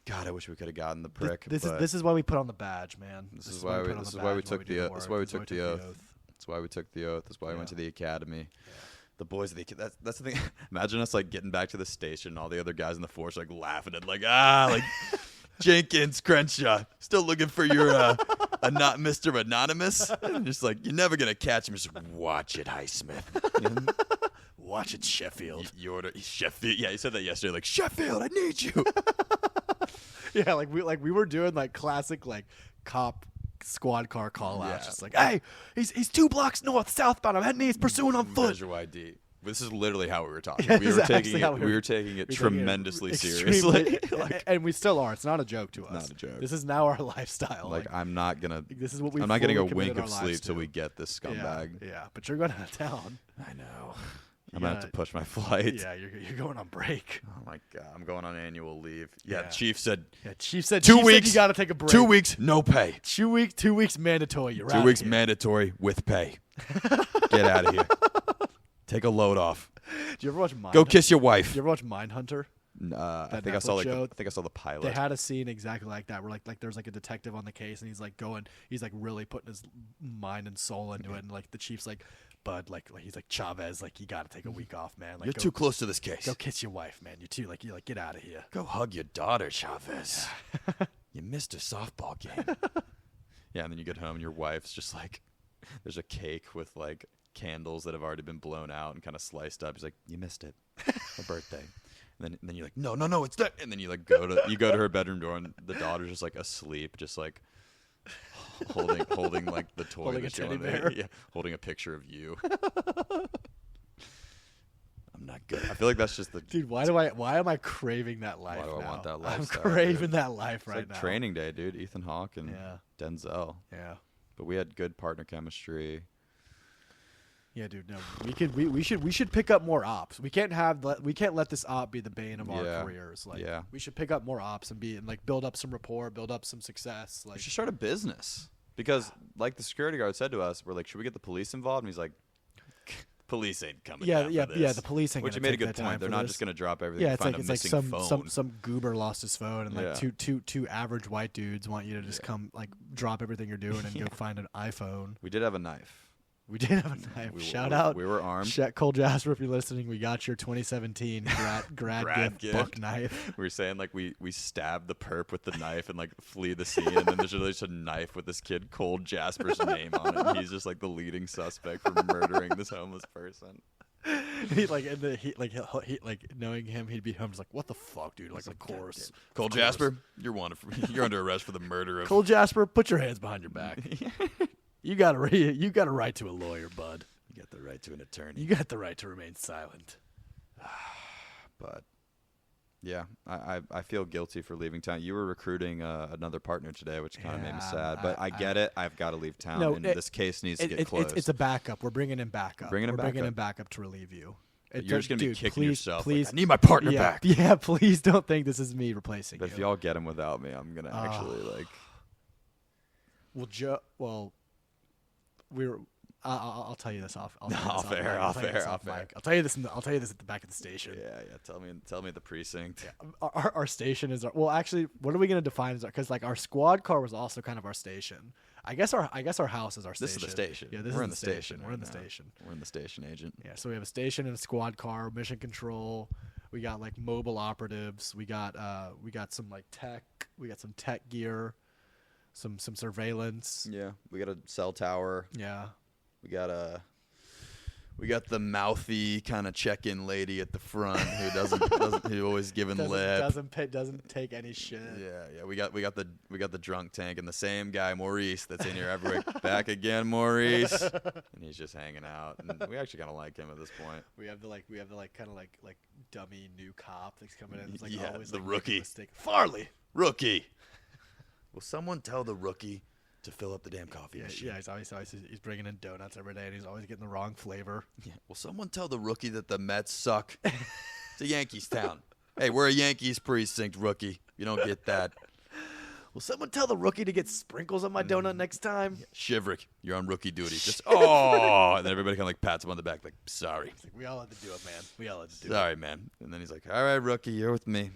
B: God, I wish we could have gotten the prick.
A: This is why we put on the badge, man.
B: This is why we took the oath. That's why we took the oath. That's why we took the oath. That's why we went to the academy. Yeah. The boys of the that's the thing. Imagine us like getting back to the station, and all the other guys in the force like laughing at like Jenkins, Crenshaw, still looking for your not Mr. Anonymous. And just like, you're never gonna catch him. Just watch it, Highsmith.
A: Watch it, Sheffield.
B: Sheffield. Yeah, he said that yesterday. Like, Sheffield, I need you.
A: Yeah, we were doing like classic like cop squad car call outs. Just like, hey, he's 2 blocks north, southbound. I'm heading east, pursuing on foot.
B: Measure ID. This is literally how we were talking.
A: Yeah,
B: we were taking it tremendously seriously.
A: And we still are. It's not a joke to us.
B: Not a joke.
A: This is now our lifestyle.
B: Like, I'm not gonna.
A: This is what we.
B: I'm not getting a wink of sleep till we get this scumbag.
A: Yeah, but you're going out of town.
B: I know. I'm gonna have to push my flight.
A: Yeah, you're going on break.
B: Oh my God, I'm going on annual leave. Yeah, Chief said.
A: Yeah, Chief said
B: 2 weeks.
A: You got to take a break.
B: 2 weeks, no pay.
A: 2 weeks mandatory. You're
B: 2 weeks mandatory with pay. Get out of here. Take a load off.
A: Do you ever watch Mindhunter?
B: Go kiss your wife.
A: Do you ever watch Mindhunter?
B: I think I saw the pilot.
A: They had a scene exactly like that, where like there's like a detective on the case, and he's like really putting his mind and soul into it, and like the chief's like, Bud, like he's like, Chavez, like, you got to take a week off, man. Like,
B: you're too close to this case.
A: Go kiss your wife, man. You're get out of here.
B: Go hug your daughter, Chavez. You missed a softball game. Yeah, and then you get home and your wife's just like, there's a cake with like candles that have already been blown out and kind of sliced up. She's like, you missed it. Her birthday. And then you're like, no, it's that. And then you like go to her bedroom door, and the daughter's just like asleep, just like, holding like the toy,
A: Holding a
B: that you
A: teddy
B: wanted to-
A: bear.
B: yeah, holding a picture of you. I'm not good. I feel like that's just the
A: Dude, why am I craving that life
B: do I
A: now?
B: want that
A: I'm
B: lifestyle,
A: craving
B: dude?
A: that life
B: it's
A: right
B: like
A: now.
B: Training Day, dude. Ethan Hawke and
A: Yeah.
B: Denzel.
A: Yeah.
B: But we had good partner chemistry.
A: Yeah, dude. No, we should pick up more ops. We can't let this op be the bane of our
B: Yeah.
A: careers. Like,
B: Yeah.
A: we should pick up more ops and like build up some rapport, build up some success.
B: We
A: Like,
B: should start a business because, like the security guard said to us, we're like, should we get the police involved? And he's like, police ain't coming.
A: yeah,
B: down
A: yeah,
B: for this.
A: yeah. The police ain't
B: Which you
A: gonna
B: made a
A: take
B: good
A: that time
B: point. They're
A: for
B: not
A: this.
B: just gonna drop everything.
A: Yeah,
B: and
A: it's
B: find
A: like
B: a
A: it's like
B: missing
A: some
B: phone.
A: goober lost his phone, and like
B: Yeah.
A: two average white dudes want you to just come like drop everything you're doing and go find an iPhone.
B: We did have a knife.
A: We did have a knife.
B: We-
A: Shout
B: we-
A: out.
B: We were armed.
A: Cole Jasper, if you're listening, we got your 2017 grad
B: Grad
A: gift book knife.
B: We were saying like we stabbed the perp with the knife and like flee the scene, and then there's just a knife with this kid Cole Jasper's name on it. And he's just like the leading suspect for murdering this homeless person.
A: He like in the he like knowing him, he'd be home just like, what the fuck, dude? Like, of course.
B: Cole
A: Of course.
B: Jasper, you're under arrest for the murder of.
A: Cole Jasper, put your hands behind your back. You got a right to a lawyer, bud.
B: You got the right to an attorney.
A: You got the right to remain silent.
B: But yeah, I feel guilty for leaving town. You were recruiting another partner today, which kind of made me
A: Yeah,
B: sad. But I get it. I've got to leave town,
A: No,
B: and
A: it-
B: this case needs to get closed.
A: It's a backup. We're bringing him back up.
B: Bringing him
A: We're
B: back
A: bringing
B: up.
A: him back up to relieve you.
B: You're just gonna be
A: Dude,
B: kicking
A: please,
B: yourself.
A: Please,
B: like, I need my partner
A: yeah,
B: back.
A: Yeah, please don't think this is me replacing
B: But
A: you.
B: if y'all get him without me, I'm gonna actually like.
A: Well, we're. I'll tell you this off. I'll tell you this
B: Off
A: mic.
B: air,
A: I'll
B: off
A: tell you this
B: air,
A: off
B: off air.
A: mic. I'll tell you this. I'll tell you this at the back of the station.
B: Yeah. Tell me the precinct.
A: Our station is well. Actually, what are we gonna define as? Because like our squad car was also kind of our station. I guess our house is our station.
B: This is the station.
A: Yeah, this
B: We're
A: is
B: in
A: the
B: the
A: station. We're in
B: right
A: the
B: now.
A: station.
B: We're in the station agent.
A: Yeah, so we have a station and a squad car, mission control. We got like mobile operatives. We got some like tech. We got some tech gear, some surveillance.
B: Yeah, we got a cell tower.
A: Yeah.
B: We got the mouthy kind of check-in lady at the front who doesn't who always giving lip.
A: Doesn't take any shit.
B: Yeah. We got the drunk tank and the same guy Maurice that's in here every week. Back again, Maurice, and he's just hanging out. And we actually kind of like him at this point.
A: We have the kind of like dummy new cop that's coming in. It's like
B: Yeah,
A: always
B: the
A: like making a
B: rookie.
A: mistake. Farley.
B: Rookie, will someone tell the rookie to fill up the damn coffee machine?
A: Yeah, he's bringing in donuts every day, and he's always getting the wrong flavor.
B: Yeah. Will someone tell the rookie that the Mets suck? It's a Yankees town. Hey, we're a Yankees precinct, rookie. You don't get that.
A: Will someone tell the rookie to get sprinkles on my donut next time?
B: Shiverick, you're on rookie duty. Just and then everybody kind of like pats him on the back, like, sorry,
A: It's like, we all had to do it, man. We all had to do
B: sorry, man. And then he's like, all right, rookie, you're with me.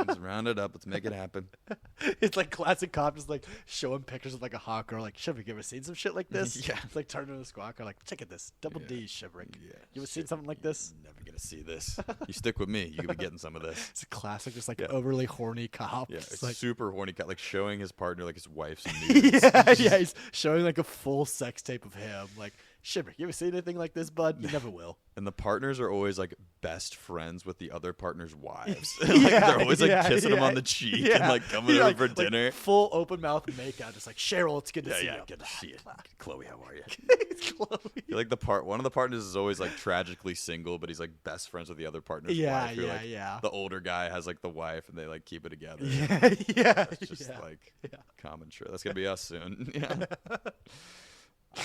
B: Let's round it up. Let's make it happen.
A: it. It's like classic cop, just like showing pictures of like a hot girl. Like, Shiverick, you ever seen some shit like this?
B: Yeah.
A: It's like turning to the squad car, like, check at this, double D, Shiverick.
B: Yeah.
A: You ever seen something like this?
B: Never gonna see this. You stick with me, you could be getting some of this.
A: It's a classic, just like
B: Yeah.
A: overly horny cop.
B: Yeah,
A: It's
B: it's
A: like,
B: super horny cat, like showing his partner like his wife's nudes.
A: yeah, he's showing like a full sex tape of him. Like, Shiverick, you ever seen anything like this, bud? You never will.
B: And the partners are always like best friends with the other partner's wives. Like,
A: Yeah,
B: they're always like
A: yeah,
B: kissing them
A: yeah.
B: on the cheek
A: Yeah.
B: and like coming
A: Yeah,
B: over for
A: like,
B: dinner.
A: full open mouth makeout, just like, Cheryl, it's good to see you.
B: Good to see you. Chloe, how are you?
A: It's Chloe.
B: You're like one of the partners is always like tragically single, but he's like best friends with the other partner's
A: Yeah,
B: wife. Who,
A: yeah,
B: like,
A: yeah.
B: The older guy has like the wife, and they like keep it together.
A: Yeah, yeah.
B: It's just
A: yeah.
B: like
A: Yeah.
B: common trait. That's gonna be us soon. Yeah.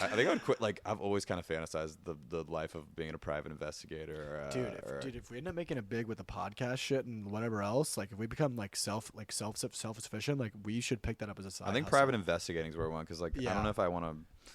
B: I think I would quit. Like I've always kind of fantasized the life of being a private investigator.
A: Dude, if we end up making it big with the podcast shit and whatever else, like if we become self sufficient, like we should pick that up as a side.
B: I think
A: hustle.
B: private investigating is where we want because like I
A: Yeah.
B: don't know if I want to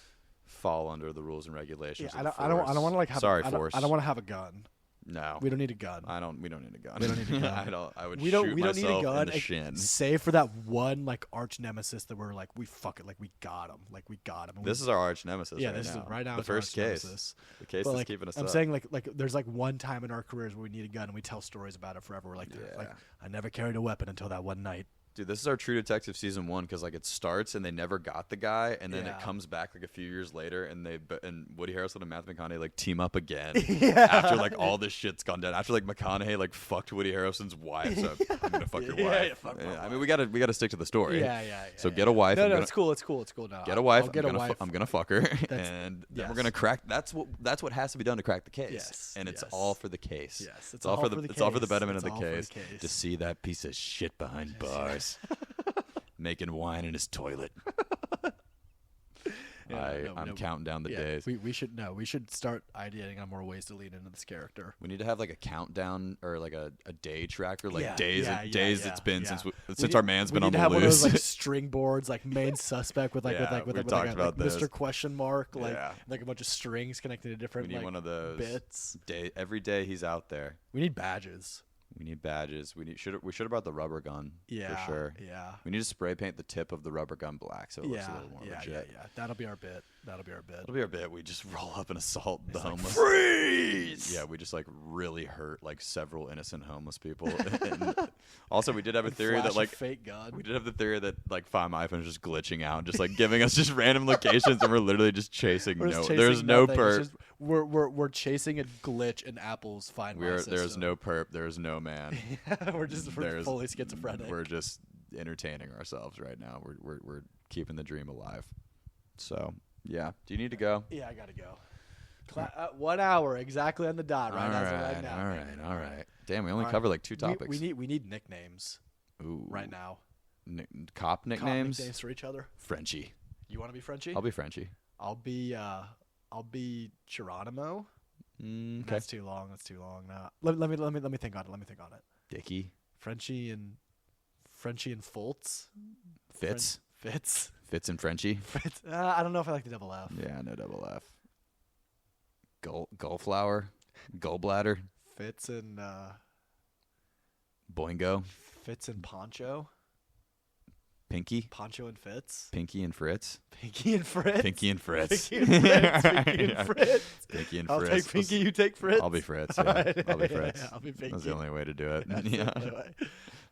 B: fall under the rules and regulations.
A: Yeah,
B: of the
A: I don't want to like have.
B: Sorry,
A: I don't,
B: force.
A: I don't want to have a gun.
B: No,
A: We don't need a gun.
B: We don't need a gun.
A: We don't need a gun.
B: I don't. I would
A: We don't.
B: shoot
A: We don't need a
B: myself
A: gun.
B: in the shin.
A: Save for that one like arch nemesis that we're like, we fuck it, like we got him, like we got him. And
B: This is our arch nemesis.
A: yeah,
B: right
A: this
B: now.
A: is right now.
B: The
A: it's our
B: first
A: arch
B: case.
A: nemesis.
B: The case
A: But
B: that's
A: like,
B: keeping us
A: I'm
B: up.
A: saying like there's like one time in our careers where we need a gun and we tell stories about it forever. We're like,
B: Yeah.
A: like I never carried a weapon until that one night.
B: Dude, this is our True Detective season 1 because like it starts and they never got the guy, and then it
A: Yeah.
B: comes back like a few years later, and and Woody Harrelson and Matthew McConaughey like team up again
A: Yeah.
B: after like all this shit's gone down. After like McConaughey like fucked Woody Harrelson's wife, so I'm gonna fuck your
A: Yeah,
B: wife.
A: yeah, fuck my
B: I mean, we gotta stick to the story.
A: Yeah.
B: So get a wife.
A: No,
B: I'm
A: no,
B: gonna-
A: it's cool. It's cool. No,
B: Get a wife.
A: I'll get a wife.
B: I'm gonna fuck her, and then we're
A: yes.
B: gonna crack. That's what has to be done to crack the case.
A: Yes,
B: And it's
A: yes.
B: all for the case.
A: Yes,
B: it's all for the it's all for the
A: case.
B: betterment
A: It's
B: of the
A: all for the
B: case.
A: case.
B: To see that piece of shit behind bars, making wine in his toilet. I'm counting down the days.
A: We should start ideating on more ways to lean into this character.
B: We need to have like a countdown or like a day tracker, like
A: Yeah,
B: days it's been
A: yeah.
B: since our man's been on
A: We need
B: the
A: to have one of
B: loose.
A: those like string boards, like main suspect with like
B: Yeah, we
A: with
B: talked
A: like,
B: about this.
A: Mr. Question Mark, like
B: Yeah.
A: like a bunch of strings connected to
B: We
A: different
B: need
A: like
B: one of those
A: bits.
B: every day he's out there.
A: We need badges.
B: We need badges. We should have brought the rubber gun
A: Yeah,
B: for sure.
A: Yeah.
B: We need to spray paint the tip of the rubber gun black so it looks a little more legit.
A: Yeah. That'll be our bit.
B: That'll be our bit. We just roll up and assault the homeless.
A: Freeze!
B: Yeah, we just like really hurt like several innocent homeless people. And also, we did have a theory that like
A: fake gun.
B: we did have the theory that like Find My iPhone is just glitching out, just like giving us just random locations, and we're literally just chasing there's no
A: nothing. It's
B: perp.
A: just- we're chasing a glitch in Apple's Find My system.
B: There's no perp. There's no man.
A: we're fully schizophrenic.
B: We're just entertaining ourselves right now. We're keeping the dream alive. So yeah. Do you need to go?
A: Yeah, I gotta go. 1 hour exactly on the dot, right? As of right now.
B: All right. Damn, we only
A: All right.
B: covered like 2 topics.
A: We need nicknames
B: Ooh.
A: right now.
B: Cop nicknames?
A: Cop nicknames for each other.
B: Frenchie.
A: You want to be Frenchie?
B: I'll be Frenchie.
A: I'll be Geronimo.
B: Okay.
A: That's too long. No. Let me think on it.
B: Dickie.
A: Frenchie and Fultz.
B: Fitz.
A: Fitz
B: and Frenchie.
A: Fitz. I don't know if I like the double F.
B: Yeah, no double F. Gullflower. Gallbladder.
A: Fitz and
B: Boingo.
A: Fitz and Poncho.
B: Pinky.
A: Poncho and Fitz.
B: Pinky and Fritz.
A: Pinky and Fritz.
B: Pinky and Fritz.
A: Pinky and Fritz.
B: Pinky and
A: I'll
B: Fritz.
A: take Pinky. You take Fritz.
B: I'll be Fritz. Yeah.
A: Alright.
B: I'll be Fritz.
A: Yeah, I'll be Pinky.
B: That's the only way to do it.
A: That's the
B: Yeah.
A: only way.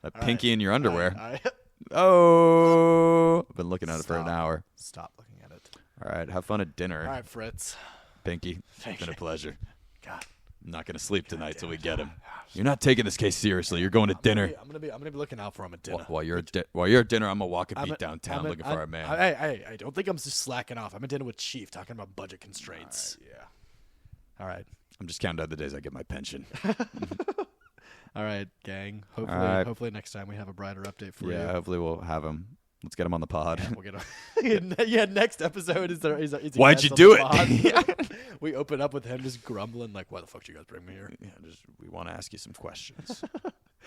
B: That
A: All
B: pinky
A: right.
B: in your underwear.
A: All right.
B: Oh, I've been looking at it for an
A: Stop.
B: hour.
A: Stop looking at it.
B: All right, have fun at dinner.
A: All right, Fritz.
B: Pinky, it's
A: Thank
B: been a
A: you.
B: pleasure.
A: God.
B: I'm not gonna sleep tonight till
A: damn
B: we
A: it.
B: get him. You're not taking this case seriously. You're going to dinner.
A: I'm gonna be looking out for him at dinner.
B: While you're at dinner, I'm gonna walk a
A: I'm
B: beat
A: at-
B: downtown
A: I'm at-
B: looking for
A: I'm-
B: our man.
A: I don't think I'm just slacking off. I'm at dinner with Chief talking about budget constraints.
B: Yeah.
A: All right.
B: I'm just counting down the days I get my pension.
A: All right, gang. Hopefully,
B: right.
A: hopefully next time we have a brighter update for
B: Yeah,
A: you.
B: hopefully we'll have him. Let's get him on the pod.
A: We'll get yeah, next episode is there.
B: Why'd you do it?
A: We open up with him just grumbling like, "Why the fuck did you guys bring me here?"
B: Yeah, we want to ask you some questions.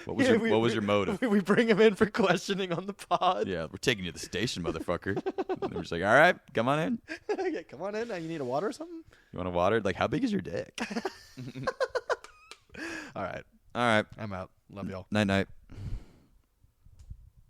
B: What was
A: Yeah,
B: what was your motive?
A: We bring him in for questioning on the pod.
B: Yeah, we're taking you to the station, motherfucker. And we're just like, all right, come on in.
A: Yeah, come on in. You need a water or something?
B: You want a water? Like, how big is your dick?
A: All right,
B: All right.
A: I'm out. Love y'all.
B: Night night.